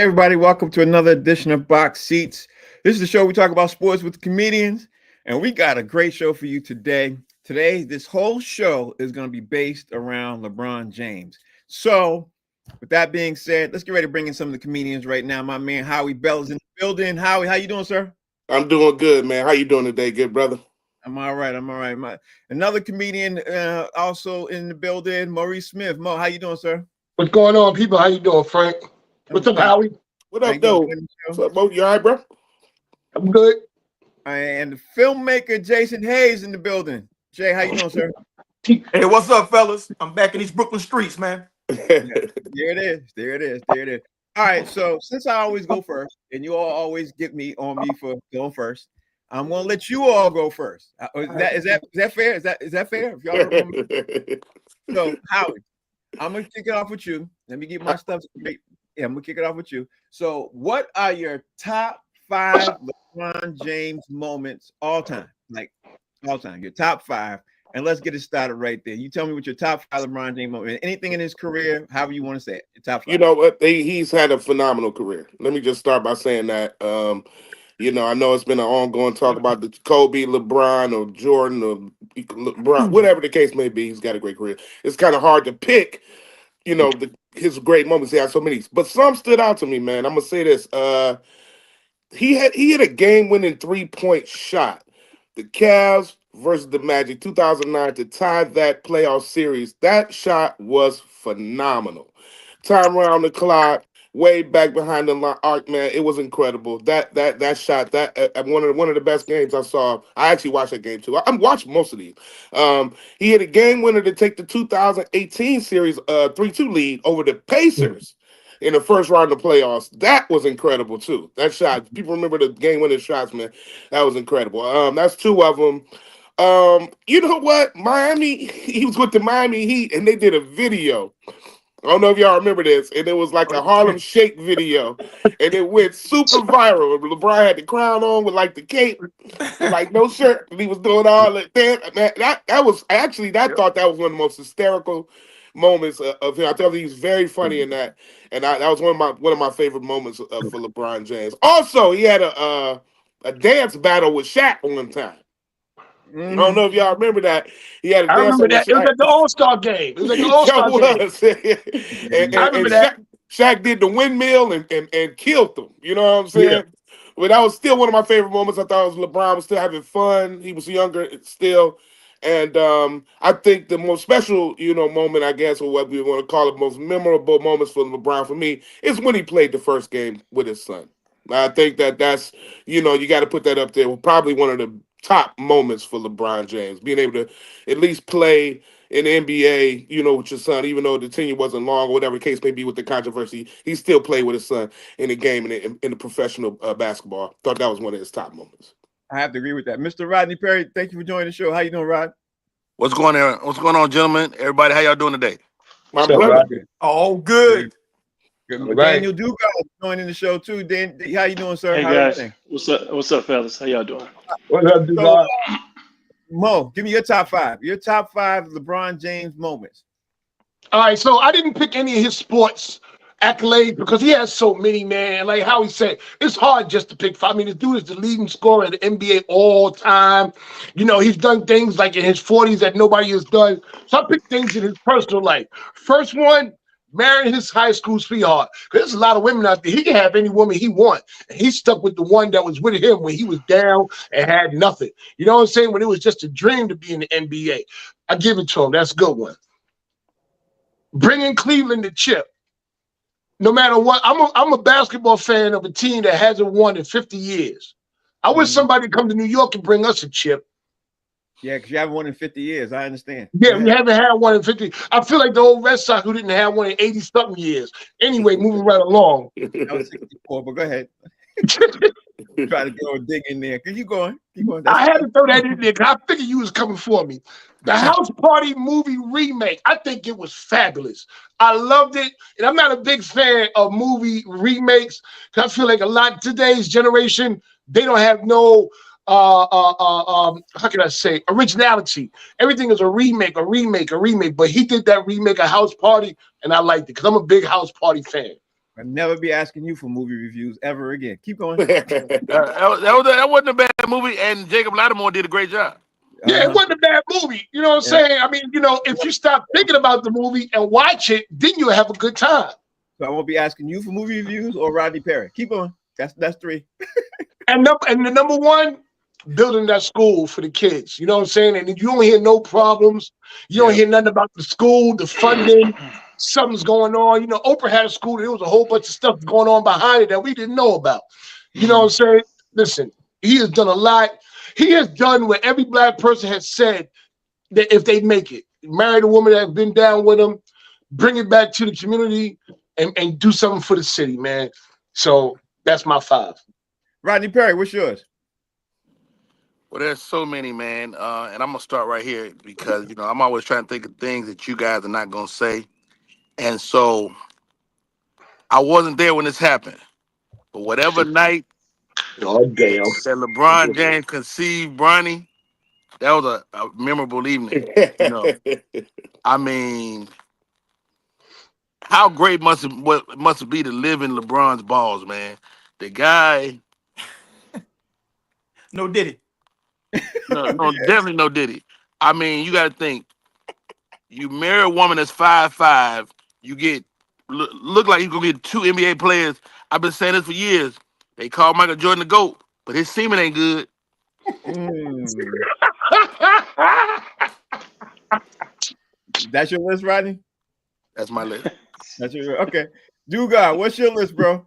Hey everybody, welcome to another edition of Box Seats. This is the show we talk about sports with comedians, and we got a great show for you today. Today, this whole show is going to be based around LeBron James. So, with that being said, let's get ready to bring in some of the comedians right now. My man Howie Bell is in the building. Howie, how you doing, sir? I'm doing good, man. How you doing today, good brother? I'm all right. Another comedian also in the building, Maurice Smith. Mo, how you doing, sir? What's going on, people? How you doing, Frank? What's up, Howie? What up, though? What's up, Mo? You all right, bro? I'm good. And the filmmaker Jason Hayes in the building. Jay, how you doing, sir? Hey, what's up, fellas? I'm back in these Brooklyn streets, man. There it is. All right, so since I always go first, and you all always get me for going first, I'm gonna let you all go first. Is that fair? Is that fair? If y'all remember. So, Howard, I'm gonna kick it off with you. Let me get my stuff straight. Yeah, I'm gonna kick it off with you. So, what are your top 5 LeBron James moments all time? Like all time, your top 5, and let's get it started right there. You tell me what your top 5 LeBron James moments, anything in his career, however you want to say it. Your top 5. You know what? He's had a phenomenal career. Let me just start by saying that. I know it's been an ongoing talk about the Kobe, LeBron, or Jordan, or LeBron, whatever the case may be. He's got a great career. It's kind of hard to pick, his great moments. He had so many, but some stood out to me, man. I'm gonna say this. He had a game-winning 3-point shot. The Cavs versus the Magic, 2009, to tie that playoff series. That shot was phenomenal. Time around the clock, way back behind the arc, man. It was incredible. That shot, one of the best games I saw. I actually watched that game too. I'm watching most of these. He had a game winner to take the 2018 series 3-2 lead over the Pacers in the first round of the playoffs. That was incredible too. That shot, people remember the game winning shots, man. That was incredible. That's 2 of them. You know what? Miami, he was with the Miami Heat, and they did a video. I don't know if y'all remember this, and it was like a Harlem Shake video, and it went super viral. LeBron had the crown on with like the cape, like no shirt, and he was doing all that. I thought that was one of the most hysterical moments of him. I thought he was very funny in that, and that was one of my favorite moments for LeBron James. Also, he had a dance battle with Shaq one time. I don't know if y'all remember that. He had a dance. I remember that. It was like the All-Star game. It was like the All-Star game. I remember that. Shaq did the windmill and killed them. You know what I'm saying? Yeah. But that was still one of my favorite moments. I thought LeBron was still having fun. He was younger still. And I think the most special, moment, I guess, or what we want to call it, most memorable moments for LeBron for me is when he played the first game with his son. I think that's, you got to put that up there. Probably one of the top moments for LeBron James, being able to at least play in the NBA, with your son, even though the tenure wasn't long or whatever the case may be with the controversy, he still played with his son in the game in the professional basketball. Thought that was one of his top moments. I have to agree with that. Mr. Rodney Perry, thank you for joining the show. How you doing, Rod? What's going on, gentlemen? Everybody, how y'all doing today? My brother. Oh, good. Right. Daniel Dugas joining the show too. Dan, how you doing, sir? Hey how guys, what's up, fellas? How y'all doing? What up, Dugas? Mo, give me your top 5. Your top 5 LeBron James moments. All right, so I didn't pick any of his sports accolades because he has so many, man. Like how he said, it's hard just to pick 5. I mean, this dude is the leading scorer in the NBA all time. He's done things like in his 40s that nobody has done. So I picked things in his personal life. First one, marrying his high school sweetheart. Because there's a lot of women out there. He can have any woman he wants. And he stuck with the one that was with him when he was down and had nothing. You know what I'm saying? When it was just a dream to be in the NBA. I give it to him. That's a good one. Bringing Cleveland the chip. No matter what, I'm a basketball fan of a team that hasn't won in 50 years. I wish somebody come to New York and bring us a chip. Yeah, because you haven't won in 50 years. I understand. Yeah, we haven't had one in 50. I feel like the old Red Sox who didn't have one in 80-something years. Anyway, moving right along. That was 64, but go ahead. Try to go and dig in there. Keep going. I had to throw that in there because I figured you was coming for me. The House Party movie remake, I think it was fabulous. I loved it. And I'm not a big fan of movie remakes because I feel like a lot of today's generation, they don't have no how can I say, originality. Everything is a remake. But he did that remake, a House Party, and I liked it because I'm a big House Party fan. I'll never be asking you for movie reviews ever again. Keep going. That wasn't a bad movie, and Jacob Lattimore did a great job. Yeah, it wasn't a bad movie. You know what I'm saying? I mean, if you stop thinking about the movie and watch it, then you'll have a good time. So I won't be asking you for movie reviews or Rodney Perry. Keep going. That's 3. And the number one, building that school for the kids. You know what I'm saying? And you don't hear no problems. You don't hear nothing about the school, the funding. Something's going on. Oprah had a school. There was a whole bunch of stuff going on behind it that we didn't know about. You know what I'm saying? Listen, he has done a lot. He has done what every black person has said that if they make it, marry a woman that has been down with him, bring it back to the community, and do something for the city, man. So that's my 5. Rodney Perry, what's yours? Well, there's so many, man, and I'm gonna start right here because I'm always trying to think of things that you guys are not gonna say, and so I wasn't there when this happened, but whatever night that LeBron James conceived Bronny, that was a memorable evening. I mean, how great must it be to live in LeBron's balls, man? The guy, No Diddy. no, definitely no Diddy. I mean, you got to think. You marry a woman that's 5'5", you get look like you gonna get 2 NBA players. I've been saying this for years. They call Michael Jordan the GOAT, but his semen ain't good. That's your list, Rodney? That's my list. That's your okay. Dugas, what's your list, bro?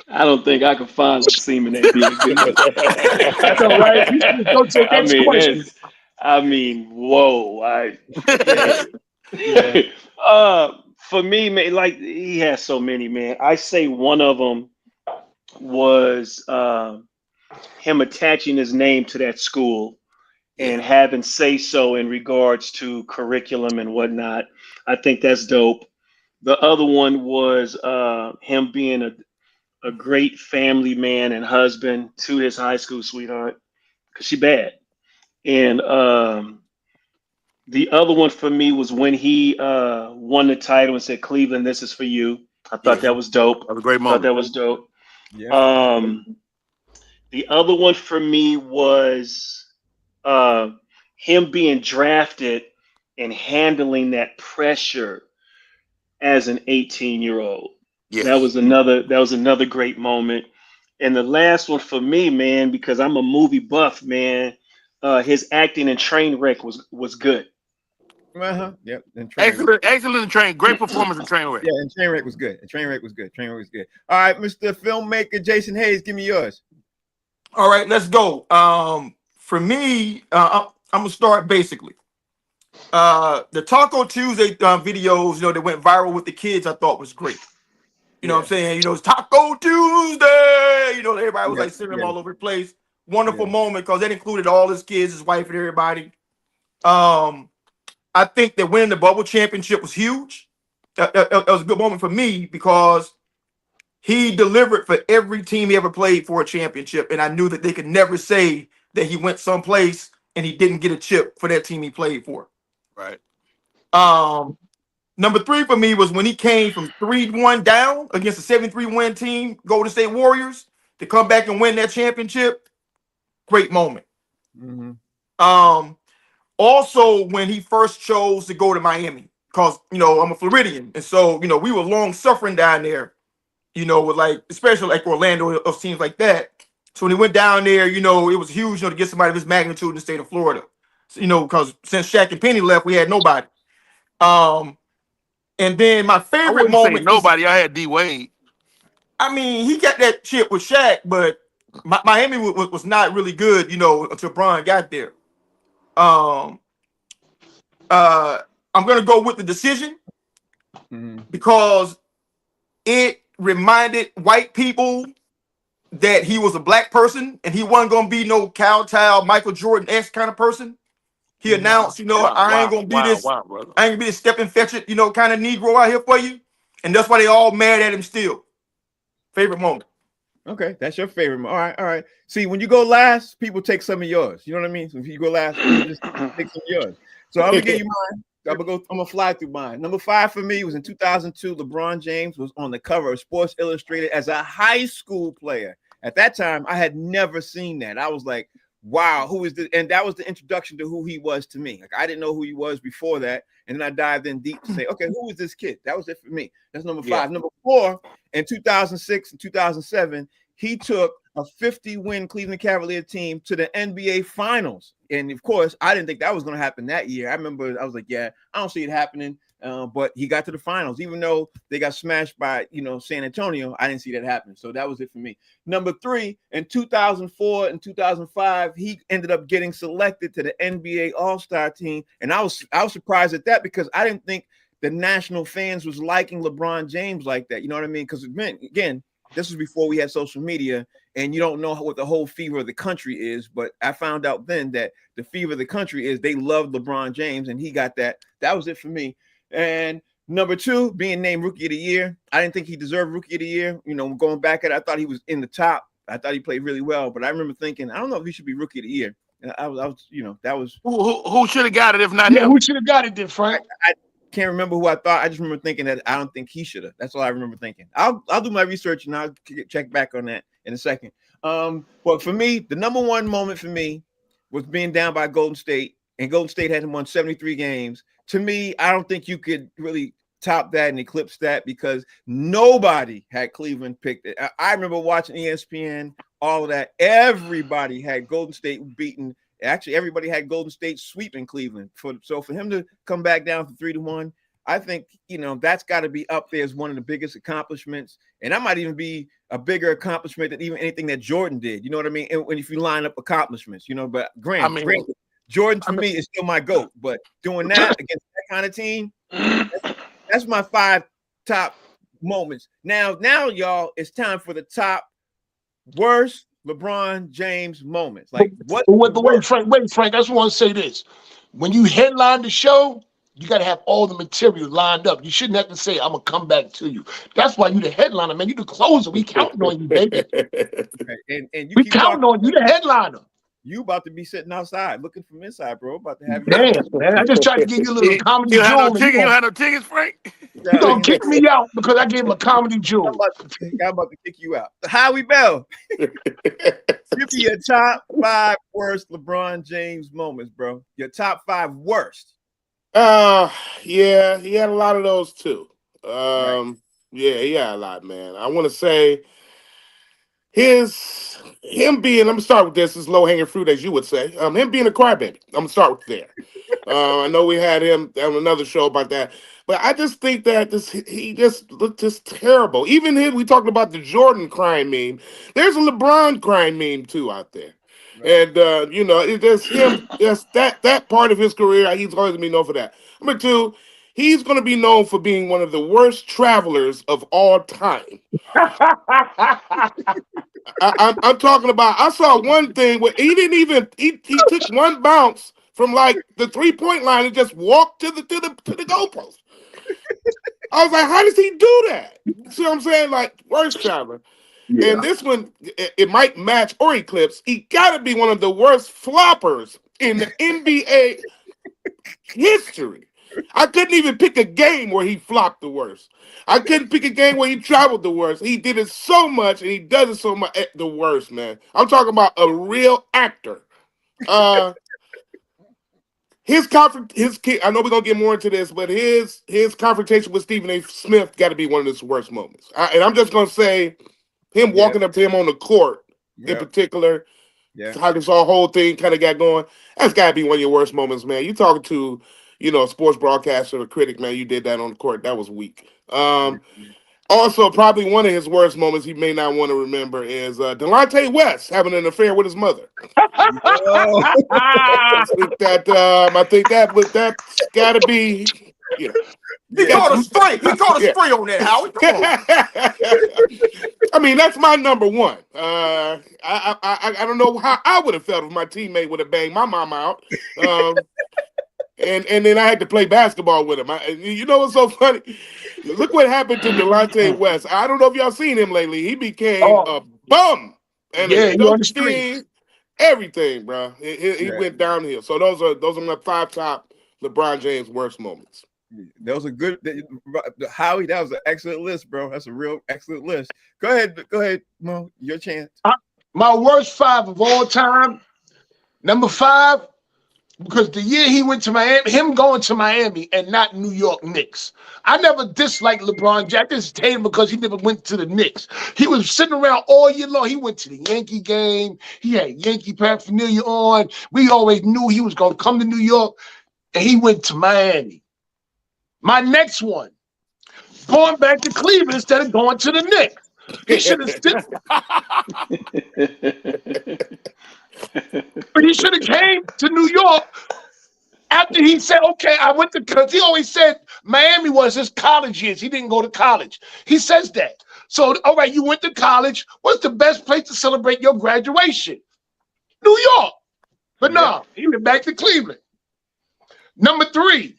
I don't think I can find a semen that being good. That's all right. Go to the next question. Whoa. For me, man, like he has so many, man. I say one of them was him attaching his name to that school and having say so in regards to curriculum and whatnot. I think that's dope. The other one was him being a great family man and husband to his high school sweetheart because she bad. And the other one for me was when he won the title and said, "Cleveland, this is for you." I thought that was dope. That was a great moment. I thought that was dope. Yeah. The other one for me was him being drafted and handling that pressure as an 18-year-old. Yes. That was another great moment. And the last one for me, man, because I'm a movie buff, man, his acting in Trainwreck was good. Yep. Excellent in Train. Great performance in Trainwreck. Yeah, and Trainwreck was good. Trainwreck was good. All right, Mr. Filmmaker Jason Hayes, give me yours. All right, let's go. For me, I'm gonna start basically. The Taco Tuesday videos, that went viral with the kids, I thought was great. You know what I'm saying? It's Taco Tuesday. Everybody was like singing them all over the place. Wonderful moment because that included all his kids, his wife, and everybody. I think that winning the bubble championship was huge. That was a good moment for me because he delivered for every team he ever played for a championship, and I knew that they could never say that he went someplace and he didn't get a chip for that team he played for. Right. Number 3 for me was when he came from 3-1 down against a 73-win team, Golden State Warriors, to come back and win that championship. Great moment. Also, when he first chose to go to Miami, because I'm a Floridian, and so we were long suffering down there. With especially like Orlando of teams like that. So when he went down there, it was huge, to get somebody of his magnitude in the state of Florida. So, because since Shaq and Penny left, we had nobody. And then my favorite moment. Nobody. I had D Wade. I mean, he got that chip with Shaq, but Miami was not really good, until Bron got there. I'm gonna go with The Decision because it reminded white people that he was a black person and he wasn't gonna be no kowtow Michael Jordan-esque kind of person. He announced, I ain't gonna be this, I ain't gonna be this stepping fetch it, kind of Negro out here for you. And that's why they all mad at him still. Favorite moment. Okay, that's your favorite moment. All right. See, when you go last, people take some of yours. You know what I mean? So if you go last, people just take some of yours. So I'm gonna give you mine. I'm gonna fly through mine. Number 5 for me was in 2002. LeBron James was on the cover of Sports Illustrated as a high school player. At that time, I had never seen that. I was like, wow, who is this? And that was the introduction to who he was to me. Like, I didn't know who he was before that. And then I dived in deep to say, okay, who is this kid? That was it for me. That's number 5. Yeah. Number 4, in 2006 and 2007, he took a 50-win Cleveland Cavalier team to the NBA Finals. And of course, I didn't think that was going to happen that year. I remember I was like, yeah, I don't see it happening. But he got to the finals, even though they got smashed by, San Antonio. I didn't see that happen. So that was it for me. Number 3, in 2004 and 2005, he ended up getting selected to the NBA All-Star team. And I was surprised at that because I didn't think the national fans was liking LeBron James like that. You know what I mean? Because again, this was before we had social media, and you don't know what the whole fever of the country is. But I found out then that the fever of the country is they loved LeBron James, and he got that. That was it for me. And number 2, being named Rookie of the Year. I didn't think he deserved Rookie of the Year. Going back at it, I thought he was in the top. I thought he played really well, but I remember thinking, I don't know if he should be Rookie of the Year. I was, that was Who should have got it if not Yeah, him? who should have got it then, Frank? I can't remember who I thought. I just remember thinking that I don't think he should have. That's all I remember thinking. I'll do my research and I'll check back on that in a second. But for me, the number 1 moment for me was being down by Golden State, and Golden State had won 73 games. To me, I don't think you could really top that and eclipse that because nobody had Cleveland picked it. I remember watching ESPN, all of that. Everybody had Golden State beaten. Actually, everybody had Golden State sweeping Cleveland. So for him to come back down from 3-1, I think, that's got to be up there as one of the biggest accomplishments. And that might even be a bigger accomplishment than even anything that Jordan did. You know what I mean? And if you line up accomplishments, but granted, Jordan to me is still my GOAT. But doing that against that kind of team, that's my 5 top moments. Now, y'all, it's time for the top worst LeBron James moments. Like what? But wait, Frank. I just want to say this: when you headline the show, you got to have all the material lined up. You shouldn't have to say, "I'm gonna come back to you." That's why you the headliner, man. You the closer. We counting on you, baby. And we counting on you, the headliner. You about to be sitting outside looking from inside, bro. About to have Damn, man. I just tried to give you a little comedy You jewel. don't have no tickets, Frank? You gonna kick me out because I gave him a comedy jewel. I'm about to kick you out. Howie Bell. Give me your top 5 worst LeBron James moments, bro. Your top 5 worst. Yeah, he had a lot of those too. Right. Yeah, he had a lot, man. I want to say him being, I'm gonna start with this low hanging fruit, as you would say. Him being a crybaby. I'm gonna start with there. I know we had him on another show about that, but I just think that he just looked just terrible. Even him, we talked about the Jordan crying meme. There's a LeBron crying meme too out there. Right. And it's just him. Just that part of his career, he's always gonna be known for that. Number 2, he's gonna be known for being one of the worst travelers of all time. I'm talking about. I saw one thing where he didn't even. He took one bounce from like the 3-point line and just walked to the goalpost. I was like, how does he do that? See what I'm saying? Like, worst traveler. Yeah. And this one, it might match or eclipse. He got to be one of the worst floppers in the NBA history. I couldn't even pick a game where he flopped the worst. I couldn't pick a game where he traveled the worst. He did it so much, and he does it so much at the worst, man. I'm talking about a real actor. His I know we're gonna get more into this, but his confrontation with Stephen A. Smith got to be one of his worst moments. And I'm just gonna say, him walking up to him on the court in particular, how this whole thing kind of got going. That's got to be one of your worst moments, man. You talking to a sports broadcaster or a critic, man. You did that on the court. That was weak. Also, probably one of his worst moments he may not want to remember is Delonte West having an affair with his mother. I think that's got to be. He caught a spray. He caught a spray on that, Howard. Come on. I mean, that's my number 1. I don't know how I would have felt if my teammate would have banged my mom out. And then I had to play basketball with him. You know what's so funny? Look what happened to Delonte West. I don't know if y'all seen him lately. He became a bum. And on the street. Everything, bro. He went downhill. So those are my 5 top LeBron James' worst moments. Those are good. Howie, that was an excellent list, bro. That's a real excellent list. Go ahead, Mo. Your chance. My worst 5 of all time. Number 5, because the year he went to Miami, him going to Miami and not New York Knicks. I never disliked LeBron James. I just hated him because he never went to the Knicks. He was sitting around all year long. He went to the Yankee game. He had Yankee paraphernalia on. We always knew he was going to come to New York, and he went to Miami. My next one, going back to Cleveland instead of going to the Knicks. He should have but he should have came to New York after he said, okay, I went to, because he always said Miami was his college years. He didn't go to college. He says that. So, all right, you went to college. What's the best place to celebrate your graduation? New York. But no, he went back to Cleveland. Number 3,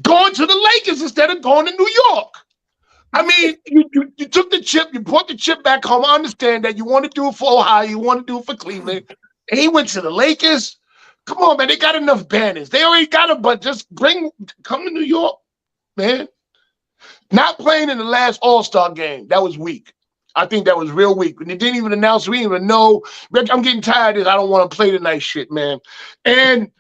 going to the Lakers instead of going to New York. I mean, you took the chip, you brought the chip back home. I understand that you want to do it for Ohio, you want to do it for Cleveland. And he went to the Lakers. Come on, man, they got enough banners. They already got them, but just come to New York, man. Not playing in the last All-Star game, that was weak. I think that was real weak. When they didn't even announce, we didn't even know. I'm getting tired of this. I don't want to play tonight shit, man. And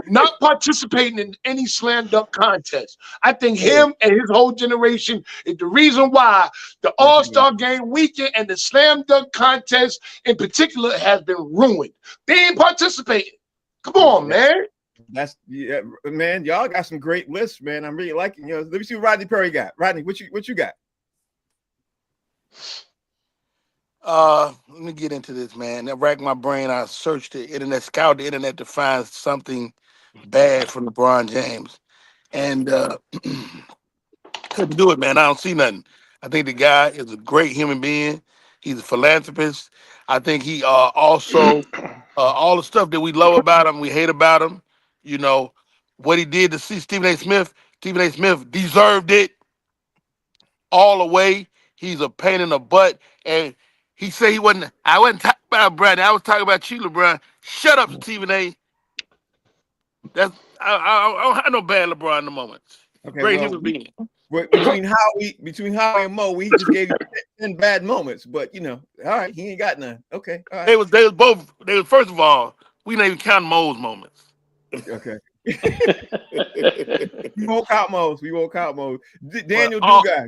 not participating in any slam dunk contest. I think him and his whole generation is the reason why the All-Star game weekend and the slam dunk contest in particular has been ruined. They ain't participating. Come on, man. That's man. Y'all got some great lists, man. I'm really liking yours. Let me see what Rodney Perry got. Rodney, what you got? Let me get into this, man. I racked my brain. I searched the internet, scoured the internet to find something bad from LeBron James, and couldn't do it, man. I don't see nothing. I think the guy is a great human being. He's a philanthropist. I think he also all the stuff that we love about him, we hate about him. You know what he did to see Stephen A. Smith. Stephen A. Smith deserved it all the way. He's a pain in the butt, and he said he wasn't. I wasn't talking about Brad. I was talking about you, LeBron. Shut up, Stephen A. I don't have no bad LeBron in the moments. Okay, great human being. Between Howie and Mo, we just gave you 10 bad moments, but you know, all right, he ain't got none. Okay, all right. They was first of all, we didn't even count Mo's moments. Okay. We won't count Mo's. Daniel Dugas,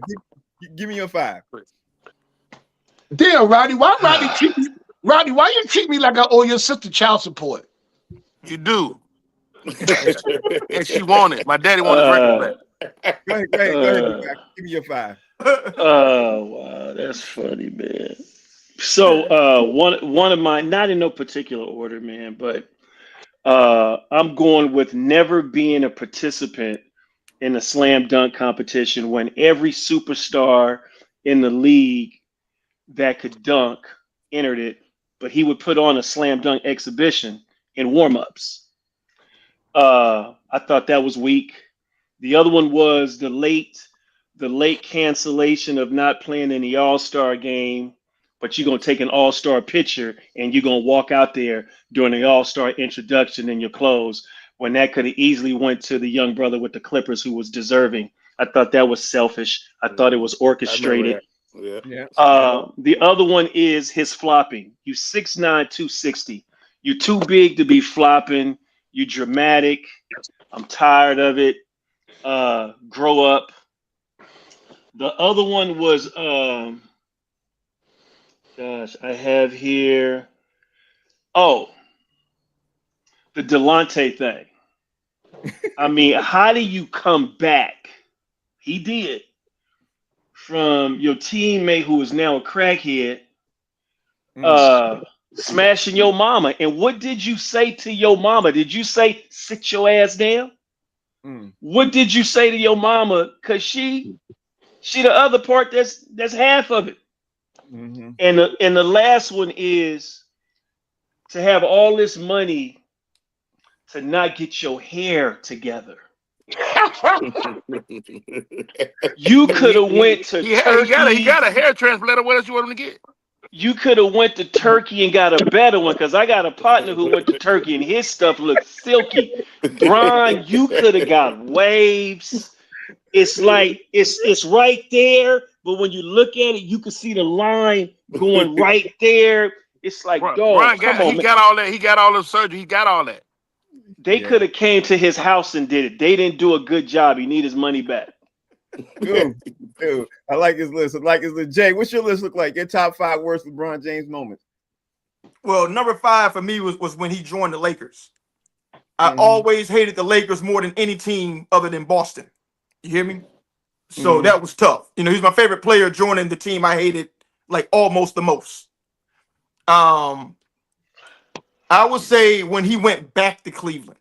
give me your 5. Damn, Roddy, why you treat me like I owe your sister child support? You do. And she wanted. My daddy wanted to record that. Go ahead. Give me your 5. Oh wow, that's funny, man. So one of mine, not in no particular order, man, but I'm going with never being a participant in a slam dunk competition when every superstar in the league that could dunk entered it, but he would put on a slam dunk exhibition in warm-ups. I thought that was weak. The other one was the late cancellation of not playing in the All-Star game, but you're going to take an All-Star picture and you're going to walk out there during the All-Star introduction in your clothes when that could have easily went to the young brother with the Clippers who was deserving. I thought that was selfish. I thought it was orchestrated. Yeah. The other one is his flopping. You 6'9", 260. You're too big to be flopping. You dramatic. I'm tired of it. Grow up. The other one was, I have here. Oh, the Delonte thing. I mean, how do you come back? He did. From your teammate who is now a crackhead, smashing your mama. And what did you say to your mama? Did you say, sit your ass down? What did you say to your mama? Because she the other part that's half of it. Mm-hmm. And the last one is to have all this money to not get your hair together. You could have went to Turkey. He got a hair transplant. What else you want him to get? You could have went to Turkey and got a better one because I got a partner who went to Turkey and his stuff looked silky. Bron, you could have got waves. It's like it's right there, but when you look at it, you can see the line going right there. It's like, dog, Brian come on, he man. got all that. He got all the surgery. He got all that. They could have came to his house and did it. They didn't do a good job. He need his money back. Dude, I like his list. I like his list. Jay, what's your list look like? Your top 5 worst LeBron James moments. Well, number 5 for me was when he joined the Lakers. I always hated the Lakers more than any team other than Boston. You hear me? So that was tough. You know, he's my favorite player joining the team I hated like almost the most. I would say when he went back to Cleveland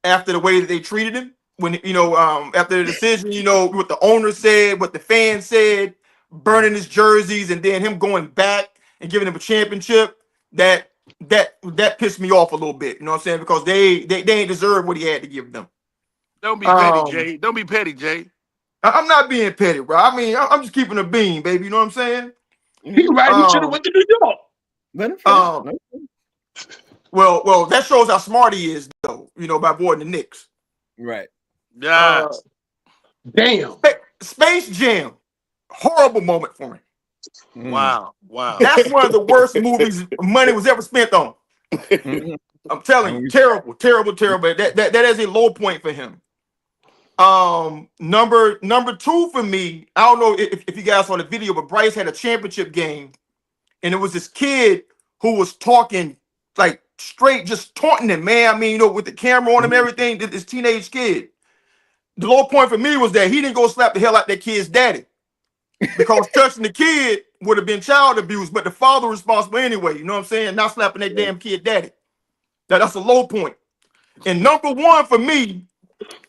after the way that they treated him, when after the decision, what the owner said, what the fans said, burning his jerseys, and then him going back and giving him a championship, that pissed me off a little bit. You know what I'm saying? Because they ain't deserve what he had to give them. Don't be petty, Jay. Don't be petty, Jay. I'm not being petty, bro. I mean, I'm just keeping a bean, baby. You know what I'm saying? He right. He should have went to New York. Let him finish. Well, that shows how smart he is, though. By avoiding the Knicks. Right. Yeah. Damn. Space Jam, horrible moment for me. Wow. That's one of the worst movies money was ever spent on. I'm telling you, terrible. That is a low point for him. Number 2 for me, I don't know if you guys saw the video, but Bryce had a championship game, and it was this kid who was talking like straight, just taunting him, man. I mean, with the camera on him, everything. This teenage kid. The low point for me was that he didn't go slap the hell out that kid's daddy, because touching the kid would have been child abuse, but the father was responsible anyway. You know what I'm saying? Not slapping that damn kid daddy. That's a low point. And number 1 for me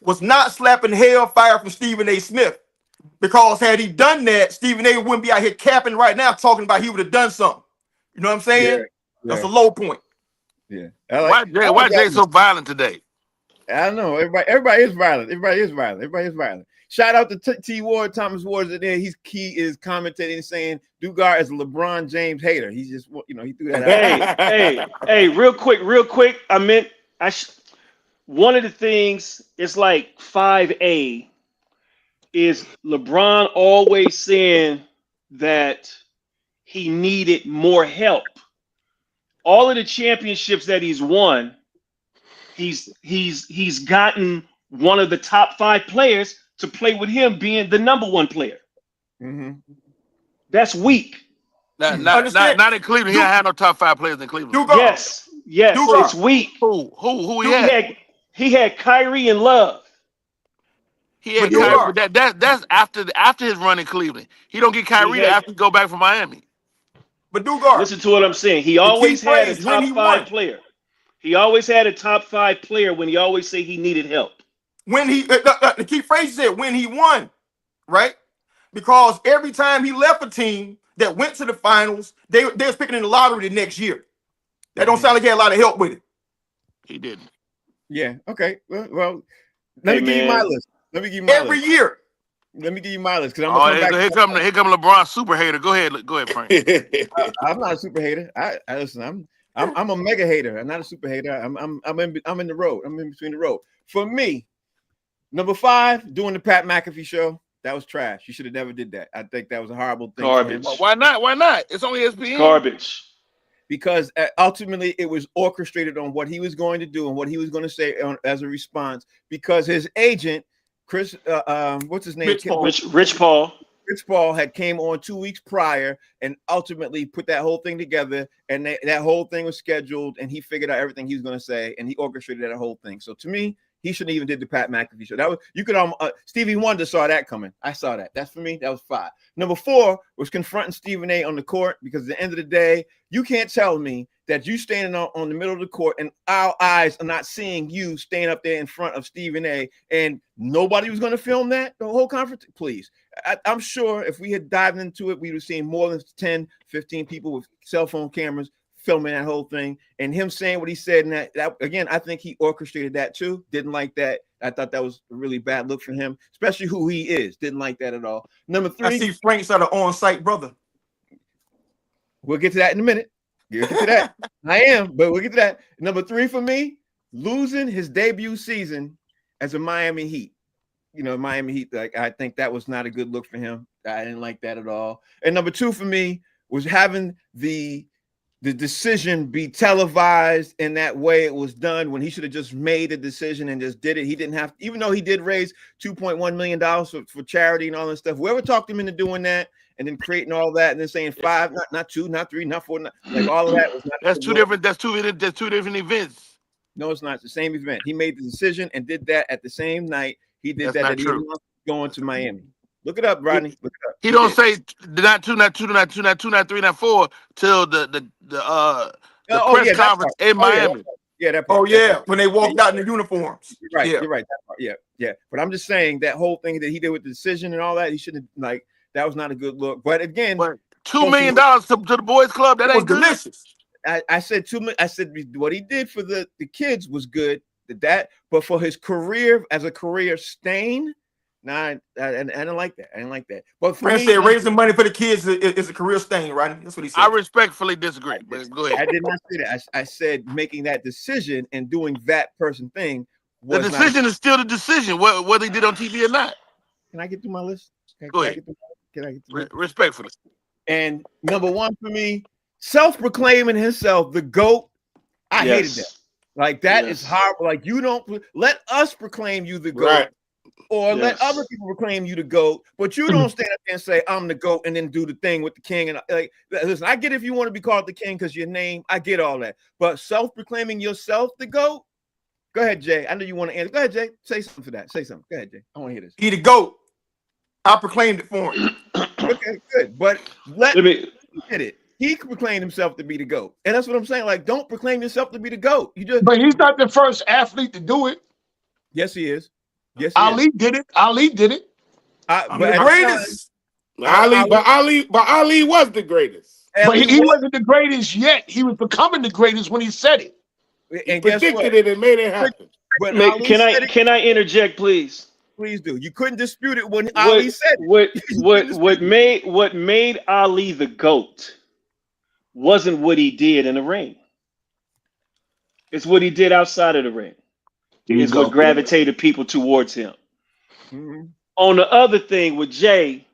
was not slapping hellfire from Stephen A. Smith, because had he done that, Stephen A. wouldn't be out here capping right now talking about he would have done something. You know what I'm saying? That's a low point. Yeah. Why Jay so violent today? I don't know. Everybody is violent. Everybody is violent. Shout out to T Ward, Thomas Ward is there. He is commentating and saying Dugar is a LeBron James hater. He's just, he threw that out. Hey, real quick. One of the things, it's like 5A, is LeBron always saying that he needed more help. All of the championships that he's won, he's gotten one of the top 5 players to play with him being the number 1 player. That's weak. Not in Cleveland. He had no top 5 players in Cleveland. Yes, it's weak. Who he had? He had Kyrie and Love. He had Kyrie, but that's after his run in Cleveland. He don't get Kyrie after he go back from Miami. But Dugar, listen to what I'm saying. He always had a top 5 player. He always had a top 5 player when he always say he needed help. When the key phrase said when he won, right? Because every time he left a team that went to the finals, they was picking in the lottery the next year. That don't sound like he had a lot of help with it. He didn't. Yeah. Okay. Well, let me give you my list. Every year. Let me give you my list, because I'm gonna come back. Here come LeBron super hater. Go ahead, Frank. I'm not a super hater. I listen. I'm a mega hater. I'm not a super hater. I'm in the road. I'm in between the road. For me, number 5, doing the Pat McAfee show. That was trash. You should have never did that. I think that was a horrible thing. Garbage. Why not? It's only ESPN. Garbage. Because ultimately it was orchestrated on what he was going to do and what he was going to say as a response. Because his agent, Chris, what's his name? Rich Paul. Rich Paul had came on 2 weeks prior and ultimately put that whole thing together, and that whole thing was scheduled, and he figured out everything he was going to say, and he orchestrated that whole thing. So to me, he shouldn't even did the Pat McAfee show. That was, you could Stevie Wonder saw that coming. I saw that. That's for me. That was 5. Number 4 was confronting Stephen A. on the court, because at the end of the day, you can't tell me that you standing on the middle of the court and our eyes are not seeing you staying up there in front of Stephen A. and nobody was going to film that the whole conference. Please. I'm sure if we had dived into it, we would have seen more than 10, 15 people with cell phone cameras filming that whole thing, and him saying what he said. And that again, I think he orchestrated that too. Didn't like that. I thought that was a really bad look for him, especially who he is. Didn't like that at all. Number 3. I see Frank's are the on-site brother. We'll get to that in a minute. We'll get to that. I am, but we'll get to that. Number 3 for me, losing his debut season as a Miami Heat. Miami Heat, like, I think that was not a good look for him. I didn't like that at all. And number 2 for me was having the decision be televised in that way it was done, when he should have just made a decision and just did it. He didn't have, even though he did raise $2.1 million for charity and all that stuff. Whoever talked him into doing that and then creating all that and then saying 5, not 2, not 3, not 4, like all of that was not. That's two different. That's two different events. No, it's not. It's the same event. He made the decision and did that at the same night. He did That's not that. true. He was going to Miami. Look it up, Rodney. Look it up. He don't say not 2, not 2, not 2, not 2, not 3, not 4 till the press conference in Miami. Yeah, that part. Oh yeah, when they walked out in the uniforms. You're right. Yeah. You're right. That part. Yeah. But I'm just saying that whole thing that he did with the decision and all that, he shouldn't, like, that was not a good look. But again, But $2 million to the boys club, that It was ain't good. delicious. I said $2 million. I said what he did for the kids was good. But for his career as a career stain, I didn't like that. I didn't like that. But for Fred me, said raising money for the kids is a career stain, right? That's what he said. I respectfully disagree. But go I ahead. did not say that. I said making that decision and doing that person thing. The decision is still the decision, whether he did on TV or not. Can I get through my list? Go ahead. Can I get through? Respectfully. And number 1 for me, self-proclaiming himself the GOAT. I hated that. Like, that is horrible. Like, you don't let us proclaim you the GOAT, Right. or let other people proclaim you the GOAT, but you don't stand up there and say, I'm the GOAT, and then do the thing with the king. And like, listen, I get if you want to be called the king because your name, I get all that. But self-proclaiming yourself the GOAT? Go ahead, Jay. I know you want to answer. Go ahead, Jay. Say something for that. Say something. Go ahead, Jay. I want to hear this. He the GOAT. I proclaimed it for him. Okay, good. But let me hit it. He proclaimed himself to be the GOAT. And that's what I'm saying. Like, don't proclaim yourself to be the GOAT. But he's not the first athlete to do it. Yes, he is. Yes, Ali did it. Ali did it. But the greatest. Ali was the greatest. But he wasn't the greatest yet. He was becoming the greatest when he said it. And He predicted it and made it happen. But Can I interject, please? Please do. You couldn't dispute it when Ali said it. What made Ali the GOAT wasn't what he did in the ring. It's what he did outside of the ring. Is what gravitated people towards him. Mm-hmm. On the other thing with Jay,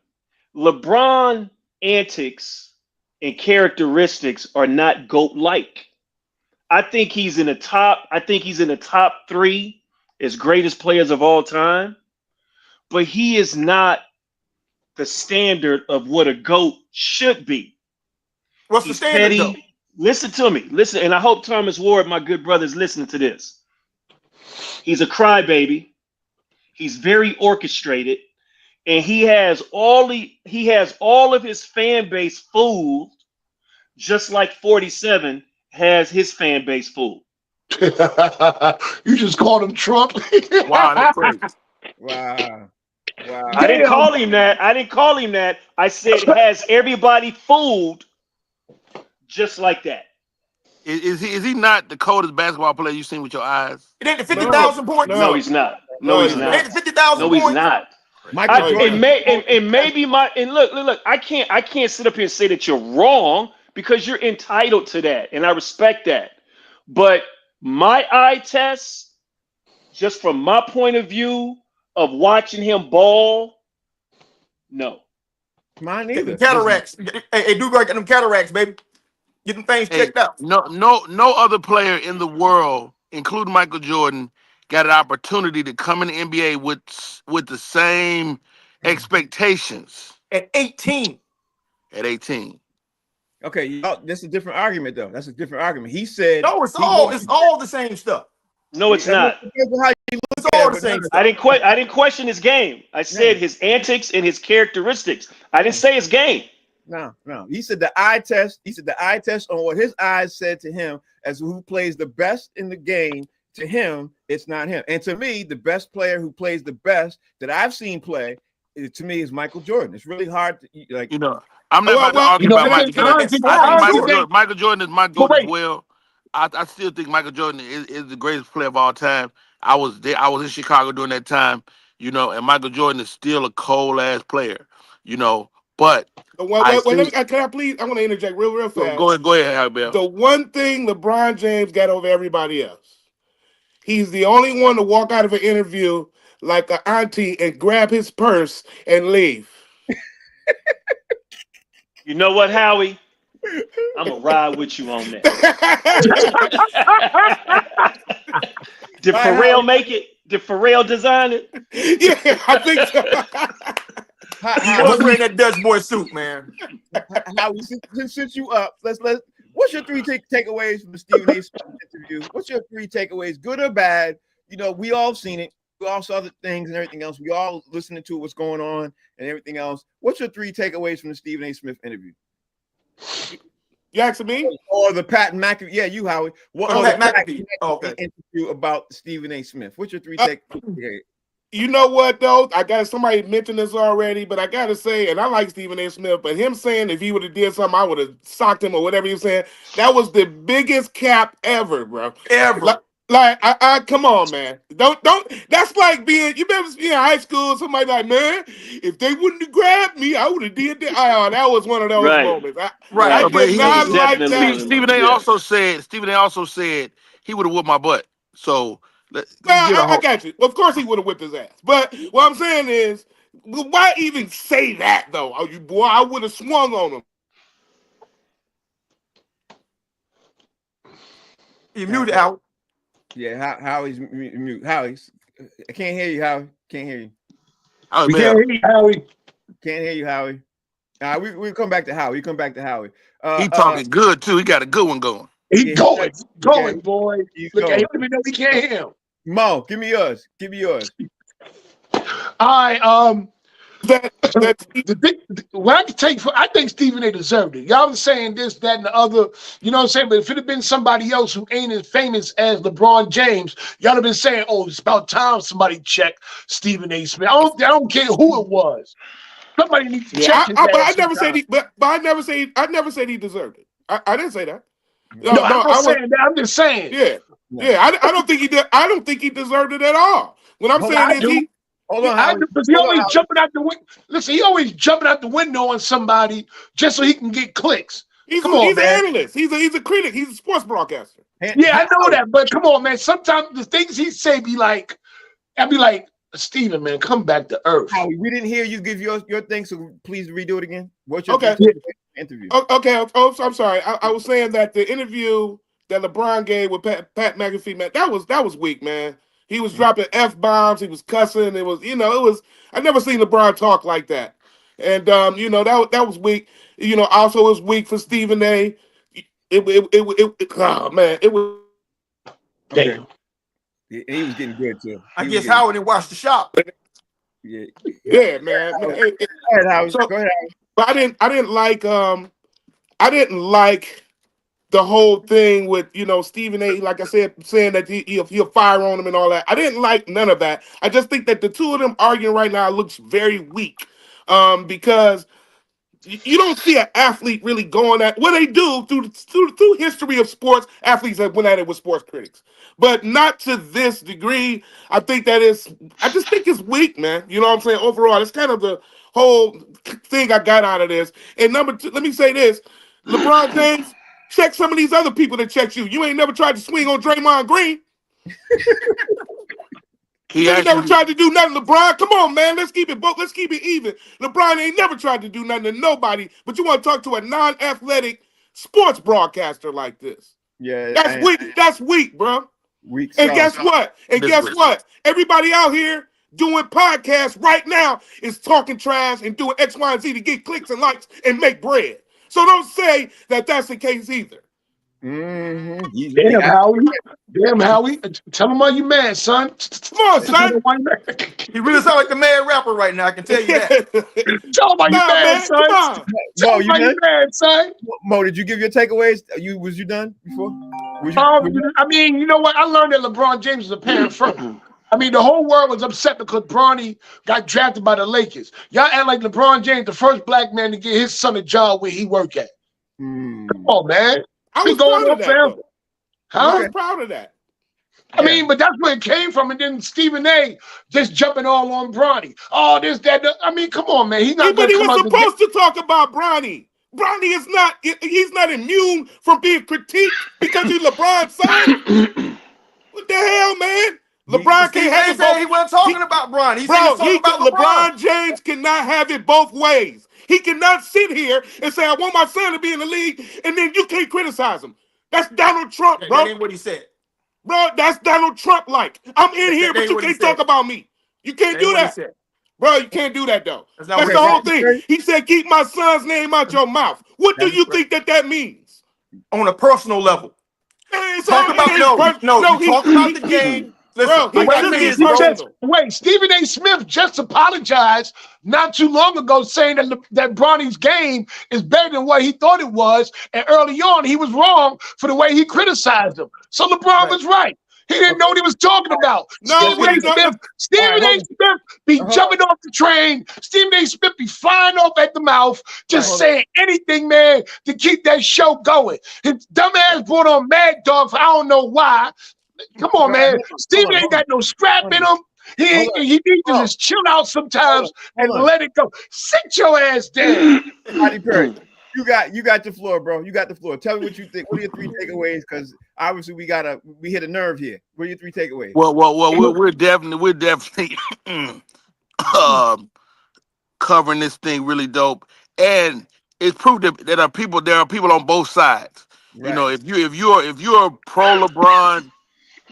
LeBron antics and characteristics are not GOAT-like. I think he's in the top 3 as greatest players of all time, but he is not the standard of what a GOAT should be. What's the standard, though? Listen to me. Listen, and I hope Thomas Ward, my good brother, is listening to this. He's a crybaby. He's very orchestrated, and he has all of his fan base fooled, just like 47 has his fan base fooled. You just called him Trump. Wow, that's crazy. Wow. I didn't call him that. I said has everybody fooled, just like that. Is he not the coldest basketball player you've seen with your eyes? It ain't the 50,000 points. No, he's not. No, he's not. It ain't the 50,000 No, points. he's not. Look. I can't sit up here and say that you're wrong because you're entitled to that, and I respect that. But my eye test, just from my point of view of watching him ball, no. Mine Get either. them cataracts. Hey, Dugar, get them cataracts, baby. Get them things checked out. No other player in the world, including Michael Jordan, got an opportunity to come in the NBA with the same expectations. At 18. At 18. Okay, that's a different argument, though. That's a different argument. He said No, it's all the same stuff. No, it's not. It's all the same stuff. I didn't question his game. I said his antics and his characteristics. I didn't say his game. No. He said the eye test. He said the eye test on what his eyes said to him as who plays the best in the game. To him, it's not him. And to me, the best player who plays the best that I've seen play, to me, is Michael Jordan. It's really hard to like. I'm not about to argue about Michael Jordan. Michael Jordan is my GOAT as well. I still think Michael Jordan is the greatest player of all time. I was there. I was in Chicago during that time, and Michael Jordan is still a cold ass player, But I see. Can I please? I want to interject real fast. Go ahead, Happy Bell. The one thing LeBron James got over everybody else, he's the only one to walk out of an interview like an auntie and grab his purse and leave. You know what, Howie? I'm gonna ride with you on that. Did Pharrell make it? Did Pharrell design it? Yeah, I think so. He was wearing that Dutch boy suit, man. Howie, since you up, let's. What's your three takeaways from the Stephen A. Smith interview? What's your three takeaways, good or bad? You know, we all seen it. We all saw the things and everything else. We all listening to what's going on and everything else. What's your three takeaways from the Stephen A. Smith interview? You asking me? Or the Pat McAfee? Yeah, you, Howie. Pat McAfee. Okay. Interview about Stephen A. Smith. What's your three takeaways? You know what though? Somebody mentioned this already, but I gotta say, and I like Stephen A. Smith, but him saying if he would have did something, I would have socked him or whatever he was saying. That was the biggest cap ever, bro. Ever. Like I come on, man. Don't. That's like being. You remember being in high school? Somebody like, man, if they wouldn't have grabbed me, I would have did that. That was one of those moments. I did not like that. Stephen A. also said he would have whooped my butt. So. I got you. Of course, he would have whipped his ass. But what I'm saying is, why even say that though? Oh, you boy, I would have swung on him. You muted out. Yeah, Howie's mute. Howie's. I can't hear you, Howie. Can't hear you. We can't hear you, Howie. Can't hear you, Howie. We come back to Howie. He talking good too. He got a good one going. He's going, boy. Look, I don't even know we can't hear him. Mo, give me yours. All right. What I can take I think Stephen A. deserved it. Y'all was saying this, that, and the other. You know what I'm saying? But if it had been somebody else who ain't as famous as LeBron James, y'all have been saying, "Oh, it's about time somebody check Stephen A. Smith." I don't care who it was. Somebody needs to check his ass. I never said he deserved it. I didn't say that. I'm not saying that. I'm just saying. Yeah. I don't think he did. I don't think he deserved it at all. What I'm saying is he. Hold on, because he always jumping out the window. Listen, he always jumping out the window on somebody just so he can get clicks. He's an analyst. He's a critic. He's a sports broadcaster. Yeah, I know that, but come on, man. Sometimes the things he say be like, I'd be like, Stephen, man, come back to earth. Howie, we didn't hear you give your thing, so please redo it again. What's your interview? Okay. Oh, I'm sorry. I was saying that the interview that LeBron gave with Pat McAfee, man, that was weak, man. He was dropping F-bombs. He was cussing. It was. I never seen LeBron talk like that. And that was weak. Also it was weak for Stephen A. Oh man, it was. Damn. He was getting good too. I guess Howard didn't watch the shop. Yeah, man. Go ahead, Howard. Go ahead. But I didn't like the whole thing with Stephen A. Like I said, saying that he'll fire on him and all that. I didn't like none of that. I just think that the two of them arguing right now looks very weak, because you don't see an athlete really going at what they do through history of sports. Athletes have went at it with sports critics, but not to this degree. I just think it's weak, man. You know what I'm saying? Overall, it's kind of the whole thing I got out of this. And number two, let me say this: LeBron James, check some of these other people that checked you. You ain't never tried to swing on Draymond Green. He ain't never tried to do nothing. LeBron, come on, man. Let's keep it even. LeBron ain't never tried to do nothing to nobody, but you want to talk to a non-athletic sports broadcaster like this. Yeah. That's weak. That's weak, bro. Weak. And guess what? Everybody out here doing podcasts right now is talking trash and doing X, Y, and Z to get clicks and likes and make bread. So don't say that that's the case either. Mm-hmm. Damn, Howie. Tell him why you mad, son. Come on, son. He really sound like the mad rapper right now. I can tell you that. Tell him why you mad, son. Tell him why you mad, son. Mo, did you give your takeaways? Was you done before? I mean, you know what? I learned that LeBron James is a parent first. I mean, the whole world was upset because Bronny got drafted by the Lakers. Y'all act like LeBron James, the first black man to get his son a job where he work at. Come on, man. I was proud of that. Huh? I was proud of that. I mean, but that's where it came from. And then Stephen A. just jumping all on Bronny. Oh, this, that. I mean, come on, man. He's not But going he to come was out supposed to talk about Bronny. Bronny is not. He's not immune from being critiqued because he's LeBron's son. What the hell, man? LeBron can't have it both. He wasn't talking about Bron. He said he was talking about LeBron James cannot have it both ways. He cannot sit here and say, I want my son to be in the league, and then you can't criticize him. That's Donald Trump, bro. That ain't what he said. Bro, that's Donald Trump like. I'm in here, but you can't talk about me. You can't do that. Bro, you can't do that, though. That's the whole thing. He said, keep my son's name out your mouth. What do you think that means? On a personal level. Talk about the game. Listen, wait, Stephen A. Smith just apologized not too long ago saying that Bronny's game is better than what he thought it was. And early on, he was wrong for the way he criticized him. So LeBron was right. He didn't know what he was talking about. Stephen A. Smith be jumping off the train. Stephen A. Smith be flying off at the mouth, just saying anything, man, to keep that show going. His dumbass brought on Mad Dog for I don't know why. Come on, man. Stephen ain't got no scrap in him. He needs to just chill out sometimes and let it go. Sit your ass down. Scotty Perry, you got the floor, bro. You got the floor. Tell me what you think. What are your 3 takeaways? Because obviously we hit a nerve here. What are your 3 takeaways? Well, we're definitely covering this thing really dope, and it's proof that there are people on both sides. Right. You know, if you're pro LeBron,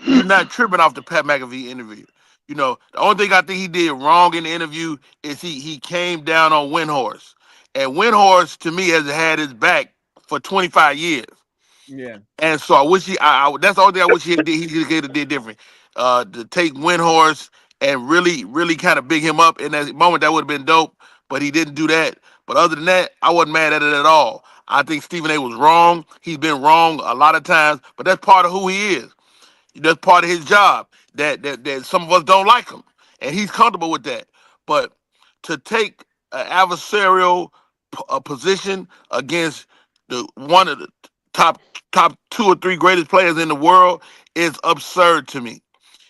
you're not tripping off the Pat McAfee interview. You know, the only thing I think he did wrong in the interview is he came down on Windhorse. And Windhorse, to me, has had his back for 25 years. Yeah. And so I wish that's the only thing I wish he could have did different. To take Windhorse and really kind of big him up in that moment, that would have been dope. But he didn't do that. But other than that, I wasn't mad at it at all. I think Stephen A. was wrong. He's been wrong a lot of times, but that's part of who he is. That's part of his job. That some of us don't like him, and he's comfortable with that. But to take an adversarial position against one of the top 2 or 3 greatest players in the world is absurd to me.